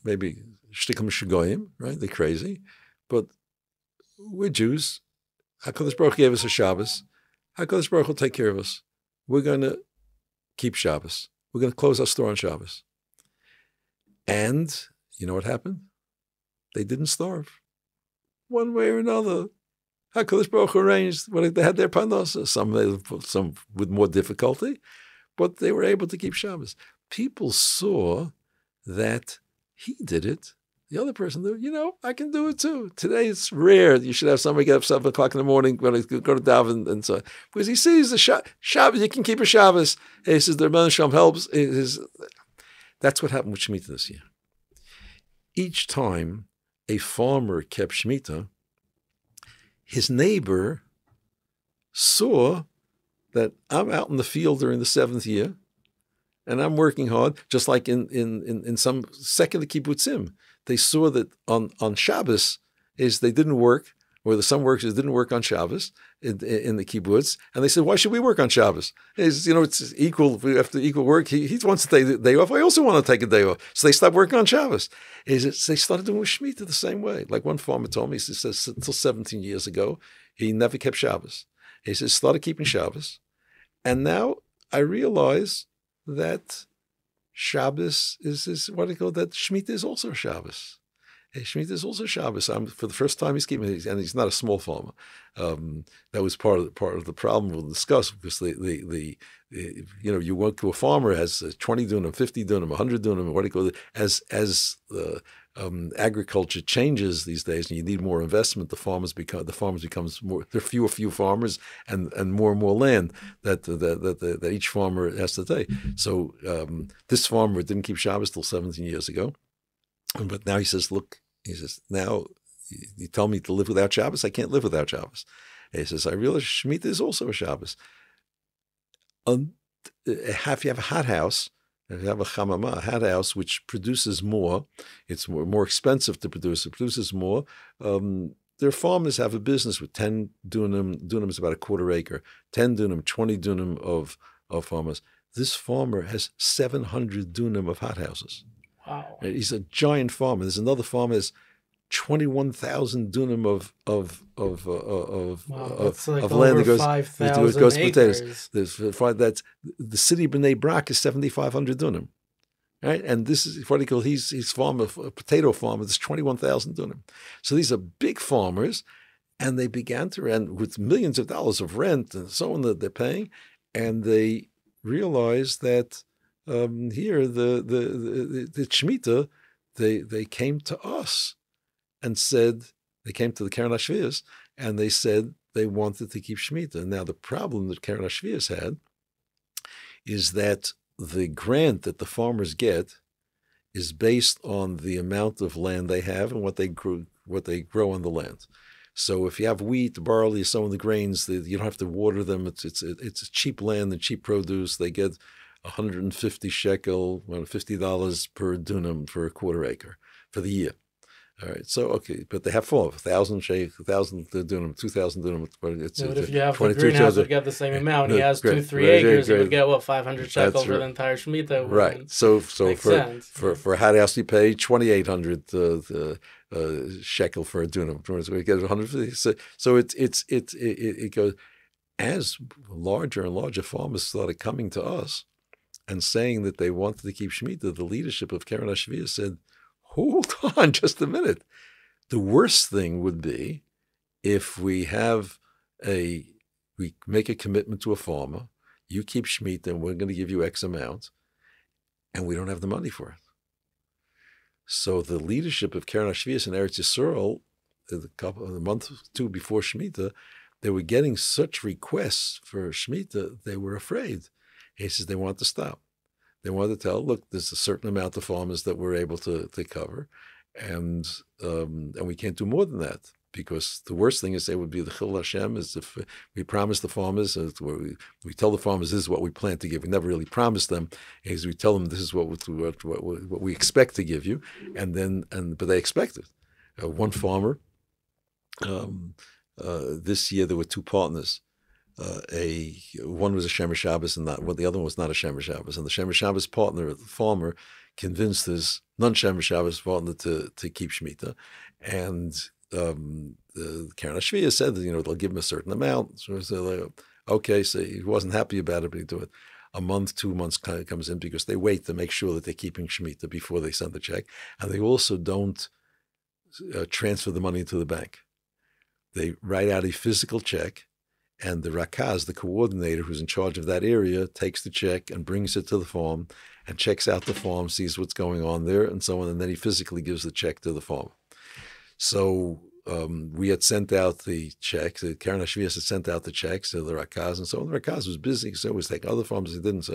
maybe shtikum shagoyim, right? They're crazy, but we're Jews. HaKadosh Baruch gave us a Shabbos. HaKadosh Baruch will take care of us. We're going to keep Shabbos. We're going to close our store on Shabbos. And you know what happened? They didn't starve. One way or another, HaKadosh Baruch arranged, they had their panos, some with more difficulty, but they were able to keep Shabbos. People saw that he did it. The other person did it. I can do it too. Today it's rare. You should have somebody get up 7 o'clock in the morning when I go to daven and so on. Because he sees the Shabbos, you can keep a Shabbos. He says the Rebbeinu Shalom helps. That's what happened with Shmita this year. Each time a farmer kept Shmita, his neighbor saw that I'm out in the field during the 7th year, and I'm working hard, just like in some secular kibbutzim. They saw that on Shabbos is they didn't work, where some workers didn't work on Shabbos in the kibbutz, and they said, "Why should we work on Shabbos? It's equal. We have to equal work. He wants to take the day off. I also want to take a day off." So they stopped working on Shabbos. They started doing with Shmita the same way. Like one farmer told me, he says, until 17 years ago, he never kept Shabbos. He says, started keeping Shabbos, and now I realize that Shabbos is what they call that. Shmita is also Shabbos. Shmita is also Shabbos. For the first time, he's keeping it, and he's not a small farmer. That was part of the problem we'll discuss, because you went to a farmer who has 20 dunum, 50 dunum, 100 dunum, what do you call it? As agriculture changes these days, and you need more investment, the farmers becomes more. There are few farmers, and more land that each farmer has to take. So this farmer didn't keep Shabbos till 17 years ago, but now he says, look. He says, now you tell me to live without Shabbos, I can't live without Shabbos. And he says, I realize Shmita is also a Shabbos. If you have a hot house, if you have a chamama, a hot house which produces more, it's more expensive to produce, it produces more. Their farmers have a business with 10 dunum is about a quarter acre, 10 dunum, 20 dunum of farmers. This farmer has 700 dunum of hothouses. Wow. He's a giant farmer. There's another farmer who has 21,000 dunum of land that goes 5,000 potatoes. That's the city of Bnei Brak is 7,500 dunum, right? And this is what he calls he's farmer, a potato farmer. There's 21,000 dunum. So these are big farmers, and they began to rent with millions of dollars of rent and so on that they're paying, and they realized that. Here, the Shmita, they came to us and said, they came to the Keren HaShvius, and they said they wanted to keep Shmita. Now, the problem that Keren HaShvius had is that the grant that the farmers get is based on the amount of land they have and what they grow on the land. So if you have wheat, barley, some of the grains, you don't have to water them. It's cheap land and cheap produce. They get 150 shekel, $50 per dunum for a quarter acre for the year. All right, so okay, but they have 1,000 shekel, 1,000 dunum, 2,000 dunum. But if you have the greenhouse, would get the same amount. He has 2-3 acres. He would get 500 shekel for the entire Shmita. Right. So for a hot house, you pay 2,800 shekel for a dunum. So we get 150. So it goes as larger and larger farmers started coming to us and saying that they wanted to keep Shmita. The leadership of Keren HaShvius said, hold on just a minute. The worst thing would be if we make a commitment to a farmer, you keep Shmita and we're going to give you X amount, and we don't have the money for it. So the leadership of Keren HaShvius in Eretz Yisroel, a month or two before Shmita, they were getting such requests for Shmita, they were afraid. He says they want to stop. They want to tell, look, there's a certain amount of farmers that we're able to cover, and we can't do more than that, because the worst thing is they would be the Chil Hashem is if we promise the farmers, we tell the farmers this is what we plan to give. We never really promise them, is we tell them this is what we expect to give you, but they expect it. One farmer, this year there were two partners. One was a Shemer Shabbos and the other one was not a Shemer Shabbos. And the Shemer Shabbos partner, the farmer, convinced his non-Shemer Shabbos partner to keep Shmita. And the Keren HaShvius said that, they'll give him a certain amount. So okay, so he wasn't happy about it, but he do it. A month, 2 months kind of comes in because they wait to make sure that they're keeping Shmita before they send the check. And they also don't transfer the money into the bank. They write out a physical check, and the rakaz, the coordinator who's in charge of that area, takes the check and brings it to the farm and checks out the farm, sees what's going on there and so on, and then he physically gives the check to the farm. So we had sent out the checks. The Keren HaShvius had sent out the checks to the rakaz and so on. The rakaz was busy, so it was taking other farms he didn't.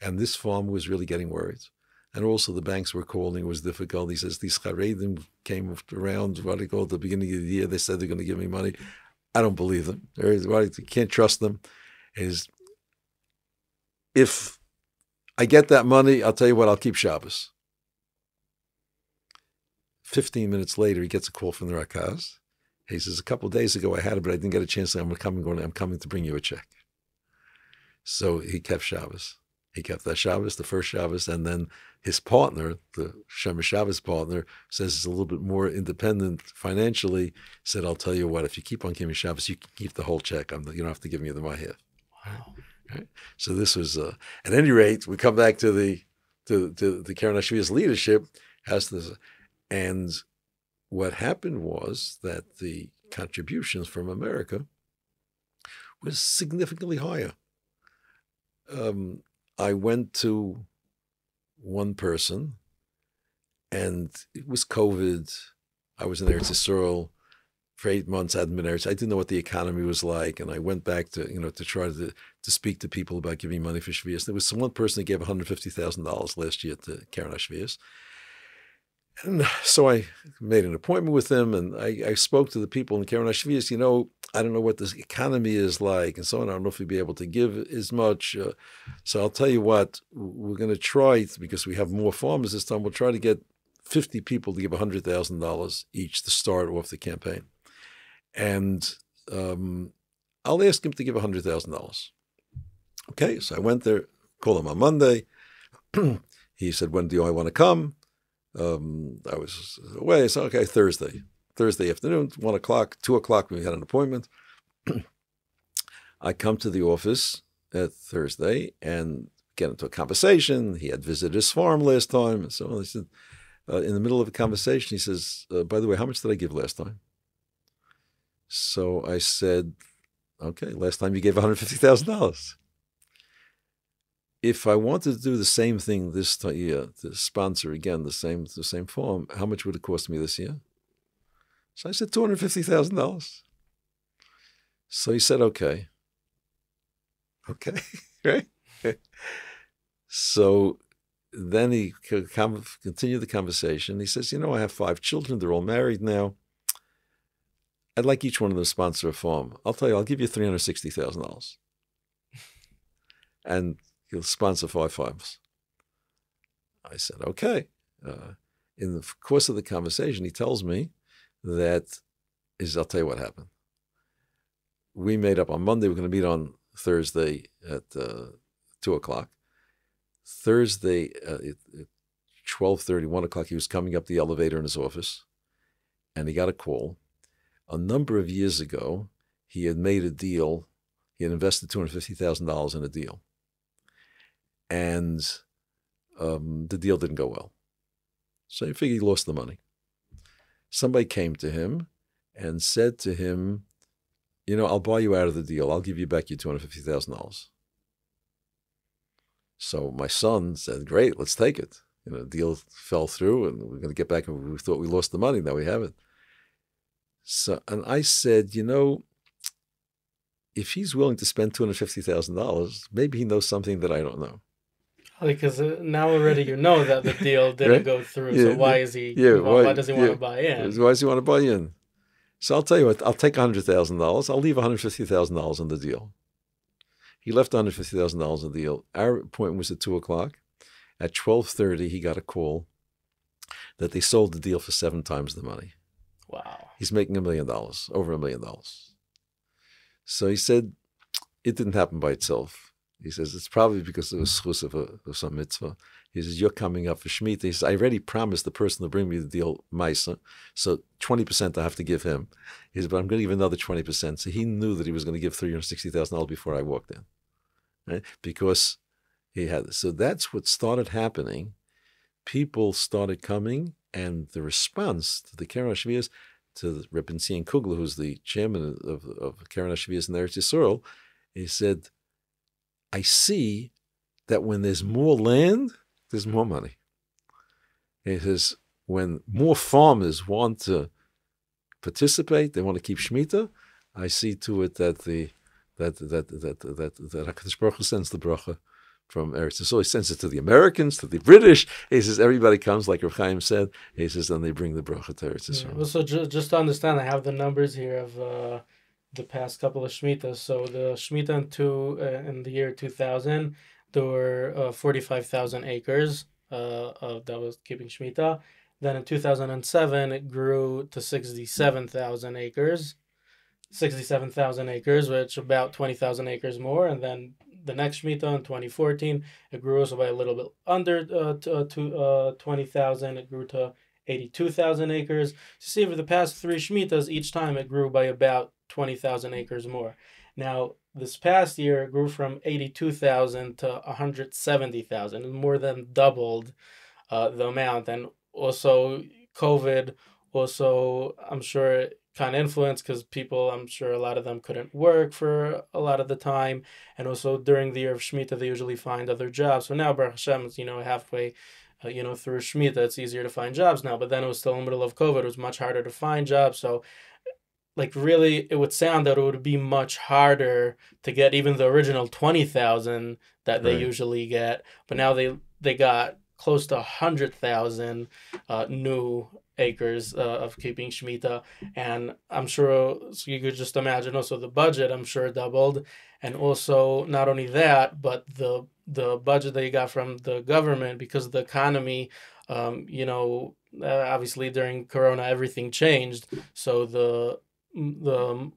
And this farm was really getting worried. And also the banks were calling. It was difficult. He says, these Charedim came around, at the beginning of the year. They said they're going to give me money. I don't believe them. You can't trust them. If I get that money, I'll tell you what, I'll keep Shabbos. 15 minutes later, he gets a call from the rakaz. He says, a couple of days ago I had it, but I didn't get a chance. I'm coming to bring you a check. So he kept Shabbos. He kept that Shabbos, the first Shabbos, and then his partner, the Shemesh Shabbos partner, says it's a little bit more independent financially. Said, "I'll tell you what, if you keep on keeping Shabbos, you can keep the whole check. You don't have to give me the my half." Wow. Right? So this was, at any rate, we come back to the Keren HaShvius leadership has this, and what happened was that the contributions from America was significantly higher. I went to one person, and it was COVID. I was in Eretz Yisroel for 8 months. I hadn't been Eretz. I didn't know what the economy was like, and I went back to to try to speak to people about giving money for Shvius. There was one person that gave $150,000 last year to Keren HaShvius. And so I made an appointment with them, and I spoke to the people in Keren HaShvius. I don't know what this economy is like, and so on. I don't know if we'd be able to give as much. So I'll tell you what, we're going to try, because we have more farmers this time, we'll try to get 50 people to give $100,000 each to start off the campaign. And I'll ask him to give $100,000. Okay, so I went there, called him on Monday. He said, when do I want to come? I was away. I said, okay, Thursday afternoon, 1 o'clock, 2 o'clock, we had an appointment. I come to the office at Thursday and get into a conversation. He had visited his farm last time. And so on. He said, in the middle of a conversation, he says, by the way, how much did I give last time? So I said, okay, last time you gave $150,000. If I wanted to do the same thing this year, to sponsor again the same farm, how much would it cost me this year? So I said $250,000. So he said, okay, right? So then he continued the conversation. He says, I have 5 children. They're all married now. I'd like each one of them to sponsor a farm. I'll tell you, I'll give you $360,000. And he'll sponsor 5 farms. I said, okay. In the course of the conversation, he tells me I'll tell you what happened. We made up on Monday. We're going to meet on Thursday at 2 o'clock. Thursday at 12:30, 1 o'clock, he was coming up the elevator in his office, and he got a call. A number of years ago, he had made a deal. He had invested $250,000 in a deal. And the deal didn't go well. So he figured he lost the money. Somebody came to him and said to him, I'll buy you out of the deal. I'll give you back your $250,000. So my son said, great, let's take it. The deal fell through, and we're going to get back, and we thought we lost the money. Now we have it. So, and I said, if he's willing to spend $250,000, maybe he knows something that I don't know. Because now already that the deal didn't right? go through. Yeah, so why is he? why does he want to buy in? Why does he want to buy in? So I'll tell you what. I'll take $100,000. I'll leave $150,000 in the deal. He left $150,000 in the deal. Our appointment was at 2 o'clock. At 12:30, he got a call that they sold the deal for 7 times the money. Wow. He's making $1 million, over $1 million. So he said, it didn't happen by itself. He says, it's probably because it was schus of some mitzvah. He says, you're coming up for Shmita. He says, I already promised the person to bring me the deal, Maisa, so 20% I have to give him. He says, but I'm going to give another 20%. So he knew that he was going to give $360,000 before I walked in, right? Because he had this. So that's what started happening. People started coming, and the response to the Keren HaShvius, to Reb Zion Kugler, who's the chairman of Keren HaShvius in Eretz Yisroel, he said, I see that when there's more land, there's more money. He says, when more farmers want to participate, they want to keep Shmita, I see to it that HaKadosh Baruch Hu sends the bracha from Eretz Yisrael. He sends it to the Americans, to the British. He says, everybody comes, like Rav Chaim said. He says, and they bring the bracha to Eretz Yisrael. So just to understand, I have the numbers here of the past couple of Shmitas. So the Shmita in the year 2000, there were 45,000 acres that was keeping Shmita. Then in 2007, it grew to 67,000 acres, which about 20,000 acres more. And then the next Shmita in 2014, it grew also by a little bit under to 20,000. It grew to 82,000 acres. So see, over the past three Shmitas, each time it grew by about 20,000 acres more. Now, this past year, it grew from 82,000 to 170,000, more than doubled the amount. And also, COVID, also, I'm sure, kind of influenced because people, I'm sure a lot of them couldn't work for a lot of the time. And also, during the year of Shmita, they usually find other jobs. So now, Baruch Hashem, is, halfway. Through Shmita, it's easier to find jobs now. But then it was still in the middle of COVID. It was much harder to find jobs. So like really it would sound that it would be much harder to get even the original 20,000 that they Right. usually get, but now they got close to 100,000 new acres of keeping Shemitah. And I'm sure, so you could just imagine also the budget, I'm sure, doubled. And also not only that, but the budget that you got from the government, because of the economy, obviously during Corona everything changed. So the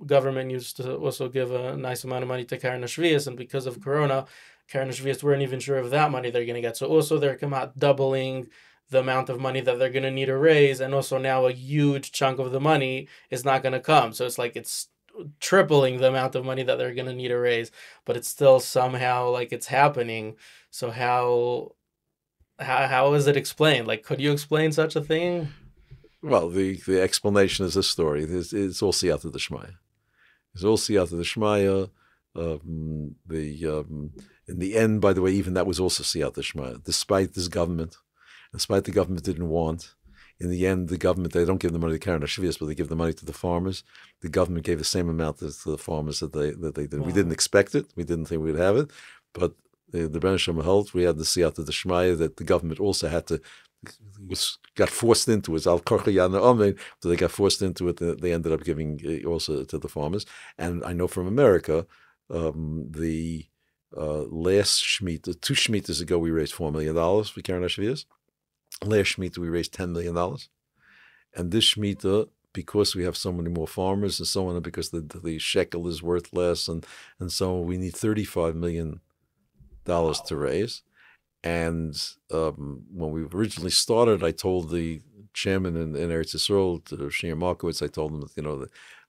government used to also give a nice amount of money to Karen Shvius, and because of Corona, Karen Shvius weren't even sure of that money they're going to get. So also they're come out doubling the amount of money that they're going to need to raise, and also now a huge chunk of the money is not going to come. So it's like it's tripling the amount of money that they're going to need to raise, but it's still somehow like it's happening. So how is it explained? Like, could you explain such a thing? Well, the explanation is this story. It's all siyata d'shmaya. It's all siyata d'shmaya. In the end, by the way, even that was also siyata d'shmaya. Despite this government, despite the government didn't want, in the end, the government, they don't give the money to Karen Hashvias, but they give the money to the farmers. The government gave the same amount to the farmers that they did. Wow. We didn't expect it. We didn't think we'd have it. But the Rebbeinu Shem held, we had the siyata d'shmaya that the government also had to, got forced into it. Al korcha yana amen. So they got forced into it. They ended up giving also to the farmers. And I know from America, the last Shmita, 2 Shmitas ago, we raised $4 million for Karen Hashvias. Last Shmita, we raised $10 million. And this Shmita, because we have so many more farmers and so on, and because the shekel is worth less, and so on, we need $35 million to raise. And when we originally started, I told the chairman in Eretz Yisroel, Shneur Markowitz, I told him,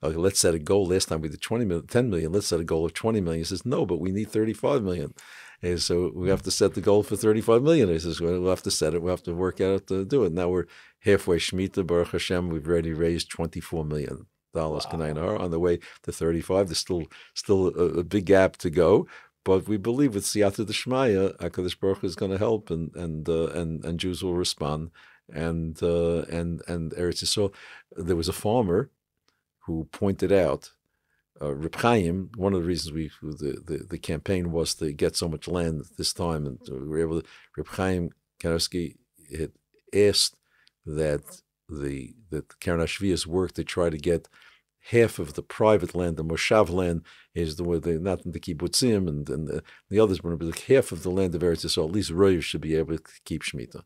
let's set a goal. Last time we did 10 million. Let's set a goal of 20 million. He says, no, but we need 35 million. And so we have to set the goal for 35 million. He says, we'll have to set it. We'll have to work out to do it. Now we're halfway Shmita, Baruch Hashem. We've already raised $24 million. On the way to 35. There's still a big gap to go. But we believe with siyata d'shmaya, HaKadosh Baruch Hu is going to help, and Jews will respond. And Eretz Yisrael, there was a farmer who pointed out, Reb Chaim. One of the reasons the campaign was to get so much land this time, and we were able to. Reb Chaim Kanevsky had asked that Karen Hashvias work to try to get half of the private land, the Moshav land, is the way they not in the kibbutzim and the others, but like half of the land of Eretz Yisrael, at least Rosh should be able to keep Shmita.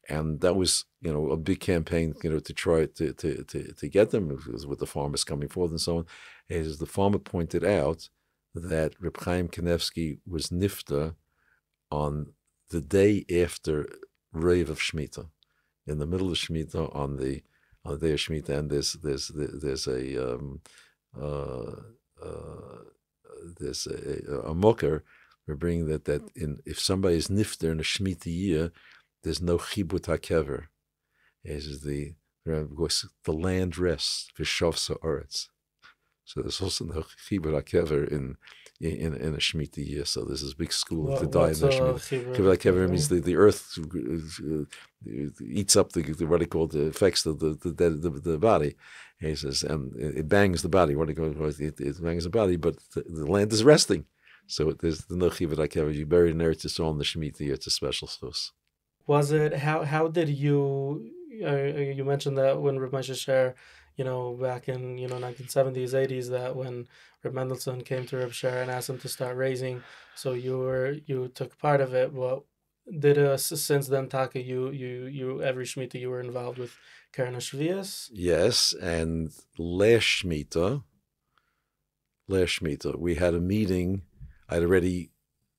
And that was, a big campaign, to try to get them, with the farmers coming forth and so on. As the farmer pointed out, that Reb Chaim Kanevsky was nifta on the day after Reiv of Shmita, in the middle of Shmita, on the day of Shmita, and there's a mocker. We're bringing that if somebody is nifter in a Shmita year, there's no chibut hakever. Is the land rests v'shavsa oretz. So there's also no chibut hakever in a Shmita year. So there's this big school to die in the Shmita. Chibut hakever means the earth eats up the what they call the effects of the body. He says, and it bangs the body. What do you call it? It bangs the body, but the land is resting. So there's no chibut hakever. You bury in Eretz Yisrael in the Shmita year. It's a special source. Was it how did you you mentioned that when Reb Moshe Sher, back in 1970s 80s, that when Reb Mendelssohn came to Reb Sher and asked him to start raising, so you took part of it. But Did since then, Taka, you every Shmita you were involved with Karen Shvius? Yes, and last Shmita, we had a meeting. I'd already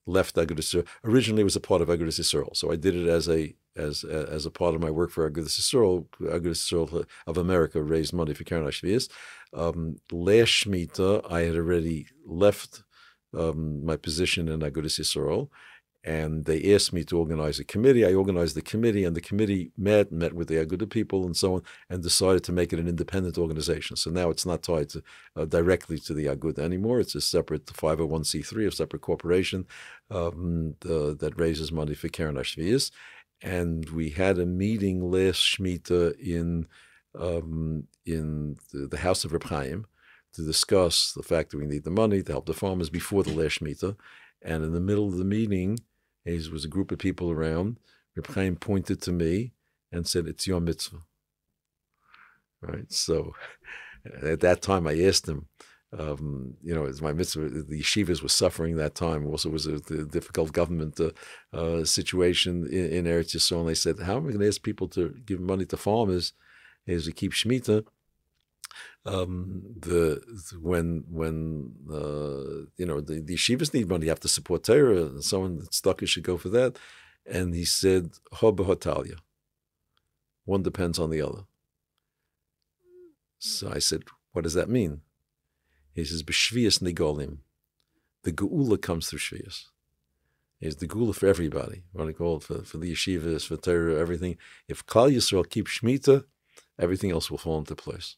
left Agudas Yisrael. Originally, it was a part of Agudas Yisrael, so I did it as a part of my work for Agudas Yisrael. Agudas Yisrael of America raised money for Karen HaShviyas. Last Shmita, I had already left my position in Agudas Yisrael, and they asked me to organize a committee. I organized the committee, and the committee met with the Aguda people and so on, and decided to make it an independent organization. So now it's not tied to, directly to the Aguda anymore. It's a separate 501c3, a separate corporation that raises money for Karen HaShviyas. And we had a meeting last Shmita in the house of Reb Chaim to discuss the fact that we need the money to help the farmers before the last Shmita. And in the middle of the meeting, there was a group of people around. Reb Chaim pointed to me and said, "It's your mitzvah." Right? So at that time, I asked him, it's my mitzvah. The yeshivas were suffering that time. Also, it was a difficult government situation in Eretz Yisrael. And they said, "How am I going to ask people to give money to farmers as we keep Shmita?" The yeshivas need money, you have to support Torah, and someone that's stuck should go for that. And he said, "Ha b'hotalia." One depends on the other. So I said, "What does that mean?" He says, "B'shviyas nigolim." The geula comes through shviyas. It's the geula for everybody. What I call it for the yeshivas, for Torah, everything. If Klal Yisrael keeps Shmita, everything else will fall into place.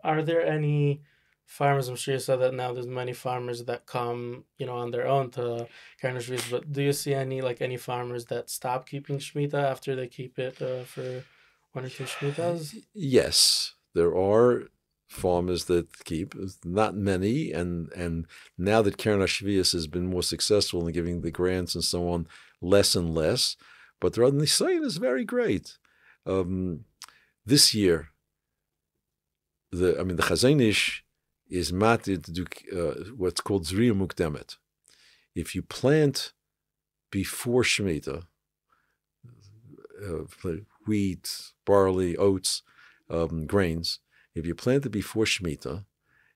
Are there any farmers? I'm sure you said that now there's many farmers that come, on their own to Karen Shvius, but do you see any farmers that stop keeping Shmita after they keep it for one or two Shmitas? Yes, there are farmers that keep, not many, and now that Karen HaShviyas has been more successful in giving the grants and so on, less and less, but the Nisayan is very great. This year, the Chazon Ish is mated to do what's called Zriya Mukdemet. If you plant before Shmita, wheat, barley, oats, grains, if you plant it before Shmita,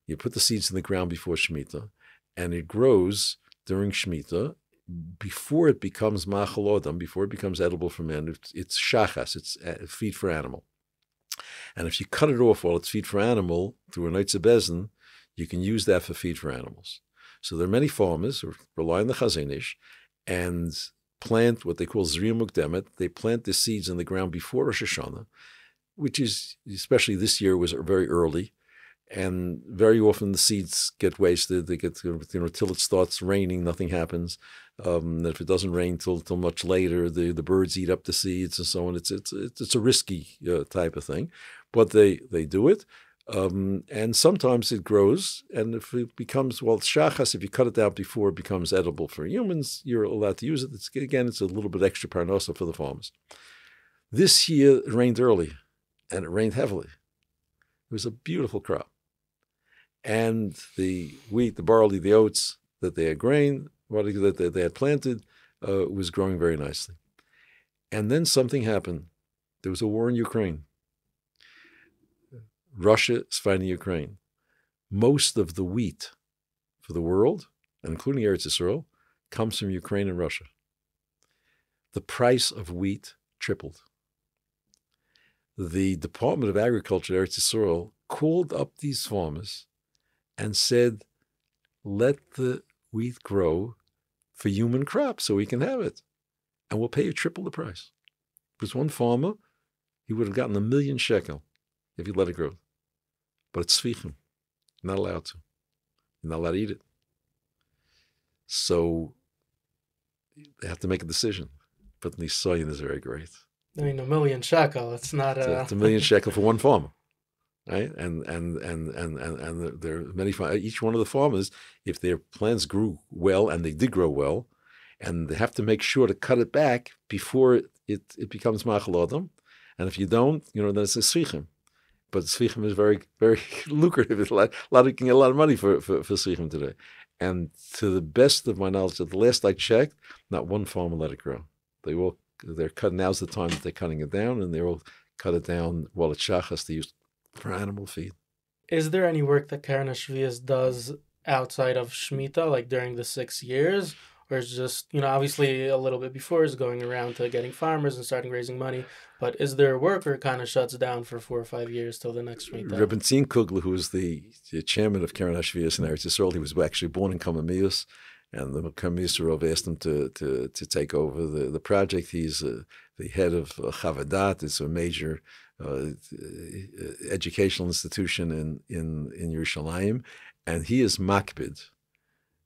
you put the seeds in the ground before Shmita, and it grows during Shmita, before it becomes machal odam, before it becomes edible for man, it's shachas, it's feed for animal. And if you cut it off while it's feed for animal through a Neitze Bezin, you can use that for feed for animals. So there are many farmers who rely on the Chazon Ish and plant what they call Zriya Mukdemet. They plant the seeds in the ground before Rosh Hashanah, which is, especially this year, was very early. And very often the seeds get wasted. They get, till it starts raining, nothing happens. If it doesn't rain till much later, the birds eat up the seeds and so on. It's a risky type of thing, but they do it. And sometimes it grows, and if it becomes, it's shachas, if you cut it down before it becomes edible for humans, you're allowed to use it. It's a little bit extra parnasa for the farmers. This year it rained early, and it rained heavily. It was a beautiful crop. And the wheat, the barley, the oats that they had that they had planted was growing very nicely. And then something happened. There was a war in Ukraine. Russia is fighting Ukraine. Most of the wheat for the world, including Eretz Yisrael, comes from Ukraine and Russia. The price of wheat tripled. The Department of Agriculture, Eretz Yisrael, called up these farmers and said, "Let the wheat grow for human crops so we can have it. And we'll pay you triple the price." Because one farmer, he would have gotten 1 million shekel if he let it grow. But it's tzvichim. Not allowed to. You're not allowed to eat it. So they have to make a decision. But Nisayan is very great. I mean, 1 million shekel, it's not It's 1 million shekel for one farmer. Right, and there are many. Each one of the farmers, if their plants grew well, and they did grow well, and they have to make sure to cut it back before it becomes machal adam, and if you don't, then it's a tzvichim. But tzvichim is very, very lucrative. It's you can get a lot of money for tzvichim today. And to the best of my knowledge, at the last I checked, not one farmer let it grow. they're cutting. Now's the time that they're cutting it down, and they'll cut it down while it's shachas to use for animal feed. Is there any work that Karen Shvius does outside of Shmita, like during the 6 years? Or is just, obviously a little bit before is going around to getting farmers and starting raising money. But is there work or it kind of shuts down for 4 or 5 years till the next Shmita? Rebbe Tzin Kugler, who was the chairman of Karen Shvius in Eretz Yisrael, he was actually born in Kamamius, and the Kamamius asked him to take over the project. He's the head of Chavadat. It's a major educational institution in Yerushalayim, and he is makbid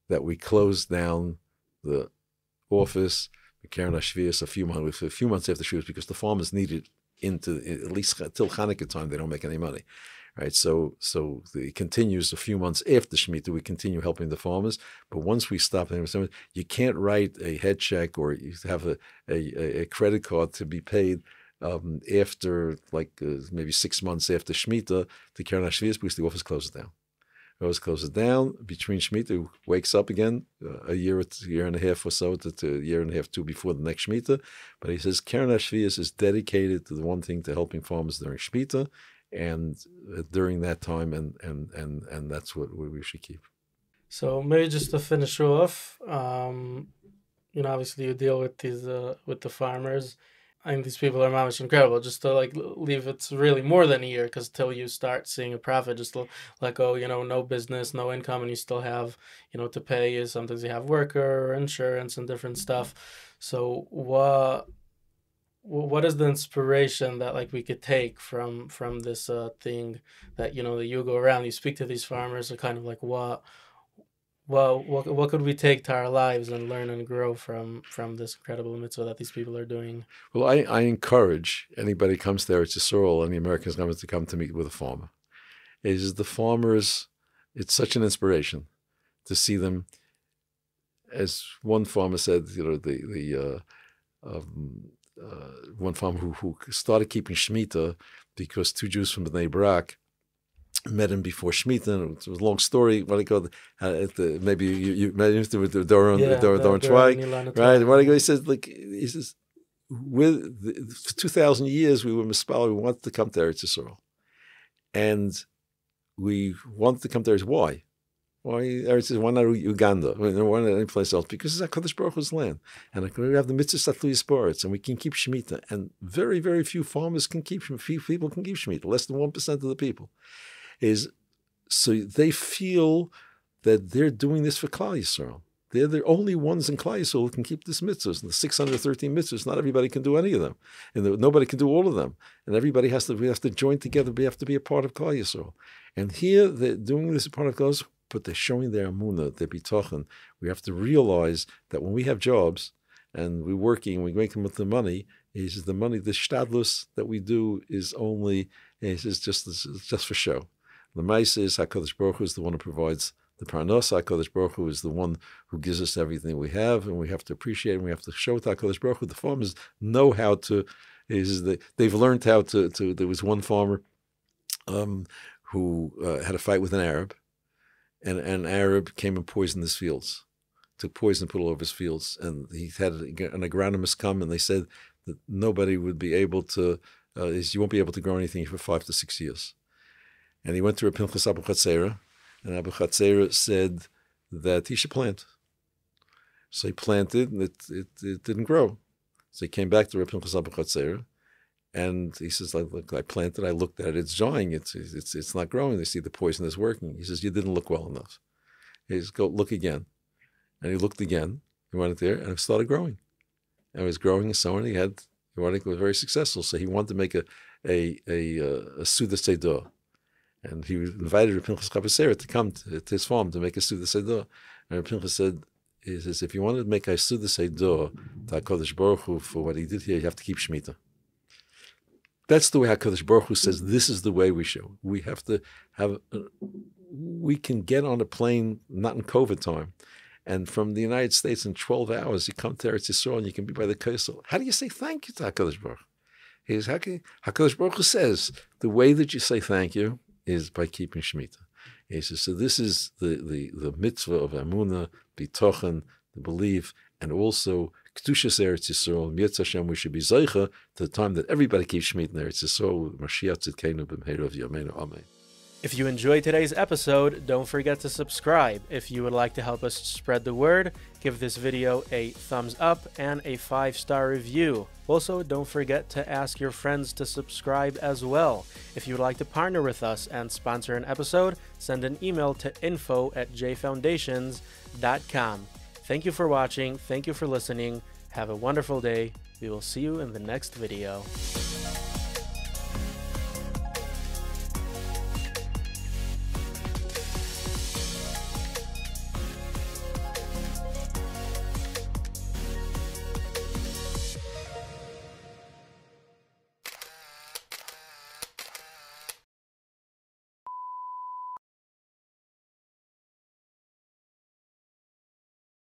that we closed down the office with Karen Shvius a few months after Shavuos, because the farmers needed at least till Hanukkah time. They don't make any money, right? So it continues a few months after Shemitah. We continue helping the farmers, but once we stop, you can't write a head check or you have a credit card to be paid after maybe 6 months after Shemitah to Karen Shvius, because the office closes down. Always closes down between Shemitah, wakes up again a year and a half or so to a year and a half, two before the next Shemitah. But he says Karen Shvius is dedicated to the one thing, to helping farmers during Shemitah and during that time, and that's what we should keep. So maybe just to finish off, obviously you deal with these with the farmers. I think these people are mamish incredible. Just to leave, it's really more than a year, because till you start seeing a profit, just to let go, no business, no income, and you still have, to pay. Sometimes you have worker or insurance and different stuff. So what is the inspiration that we could take from this thing that, that you go around, you speak to these farmers, are kind of what could we take to our lives and learn and grow from this incredible mitzvah that these people are doing? Well, I encourage anybody who comes there to Yisroel, any Americans to come to meet with a farmer. The farmers, it's such an inspiration to see them. As one farmer said, one farmer who started keeping Shmita because 2 Jews from Bnei Brak met him before Shmita, and it was a long story. What I go, maybe you met him with the Doron Zweig, right? What I go, he says, for 2,000 years we were Mispal. We wanted to come to Eretz Yisrael, and we wanted to come to Eretz. Why? Why Eretz Yisrael? Why not Uganda? Why not any place else? Because it's HaKadosh Baruch Hu's land, and we have the mitzvah Satlu Yisporetz, and we can keep Shemitah, and very, very few farmers can keep. Few people can keep Shemitah. Less than 1% of the people. So they feel that they're doing this for Klal Yisrael. They're the only ones in Klal Yisrael who can keep this mitzvahs. And the 613 mitzvahs, not everybody can do any of them. And nobody can do all of them. And everybody we have to join together. We have to be a part of Klal Yisrael. And here they're doing this as part of Klal Yisrael, but they're showing their amunah, their bitochen. We have to realize that when we have jobs and we're working, we make them with the money, he says the money, the shtadlus that we do is only, he says, just for show. The Maisa is HaKadosh Baruch Hu is the one who provides the parnos. HaKadosh Baruch Hu is the one who gives us everything we have, and we have to appreciate it, and we have to show it to HaKadosh Baruch Hu. The farmers know how to, they've learned how to, there was one farmer who had a fight with an Arab, and an Arab came and poisoned his fields, took poison and put all over his fields, and he had an agronomist come, and they said that nobody would be able to, you won't be able to grow anything for 5 to 6 years. And he went to Rabbi Pinchas Abu Chatzera, and Abu Chatzera said that he should plant. So he planted, and it didn't grow. So he came back to Rabbi Pinchas Abu Chatzera, and he says, "Look, I planted. I looked at it. It's dying. It's not growing. They see the poison is working." He says, "You didn't look well enough." He says, "Go look again." And he looked again. He went there, and it started growing. And it was growing, and so on. He was very successful. So he wanted to make a Suda Seder. And he invited Rabbi Pinchas Chappasera to come to his farm to make a Suda Seder. And Rabbi Pinchas said, if you wanted to make a Suda Seder to HaKadosh Baruch Hu for what he did here, you have to keep Shmita. That's the way HaKadosh Baruch Hu says, this is the way we show. We have to have, we can get on a plane, not in COVID time, and from the United States in 12 hours, you come to Eretz Yisrael and you can be by the Kosel. How do you say thank you to HaKadosh Baruch Hu? HaKadosh Baruch Hu says, the way that you say thank you is by keeping Shmita. He says, so this is the mitzvah of Amunah, Bitochen, the belief, and also Kedushas Eretz Yisrael. Yetz Hashem, we should be Zeicha to the time that everybody keeps Shmita in Eretz Yisrael. Mashiach Tzidkeinu b'mheira of Yameinu. Amen. If you enjoyed today's episode, don't forget to subscribe. If you would like to help us spread the word, give this video a thumbs up and a 5-star review. Also, don't forget to ask your friends to subscribe as well. If you would like to partner with us and sponsor an episode, send an email to info@JFoundations.com. Thank you for watching. Thank you for listening. Have a wonderful day. We will see you in the next video.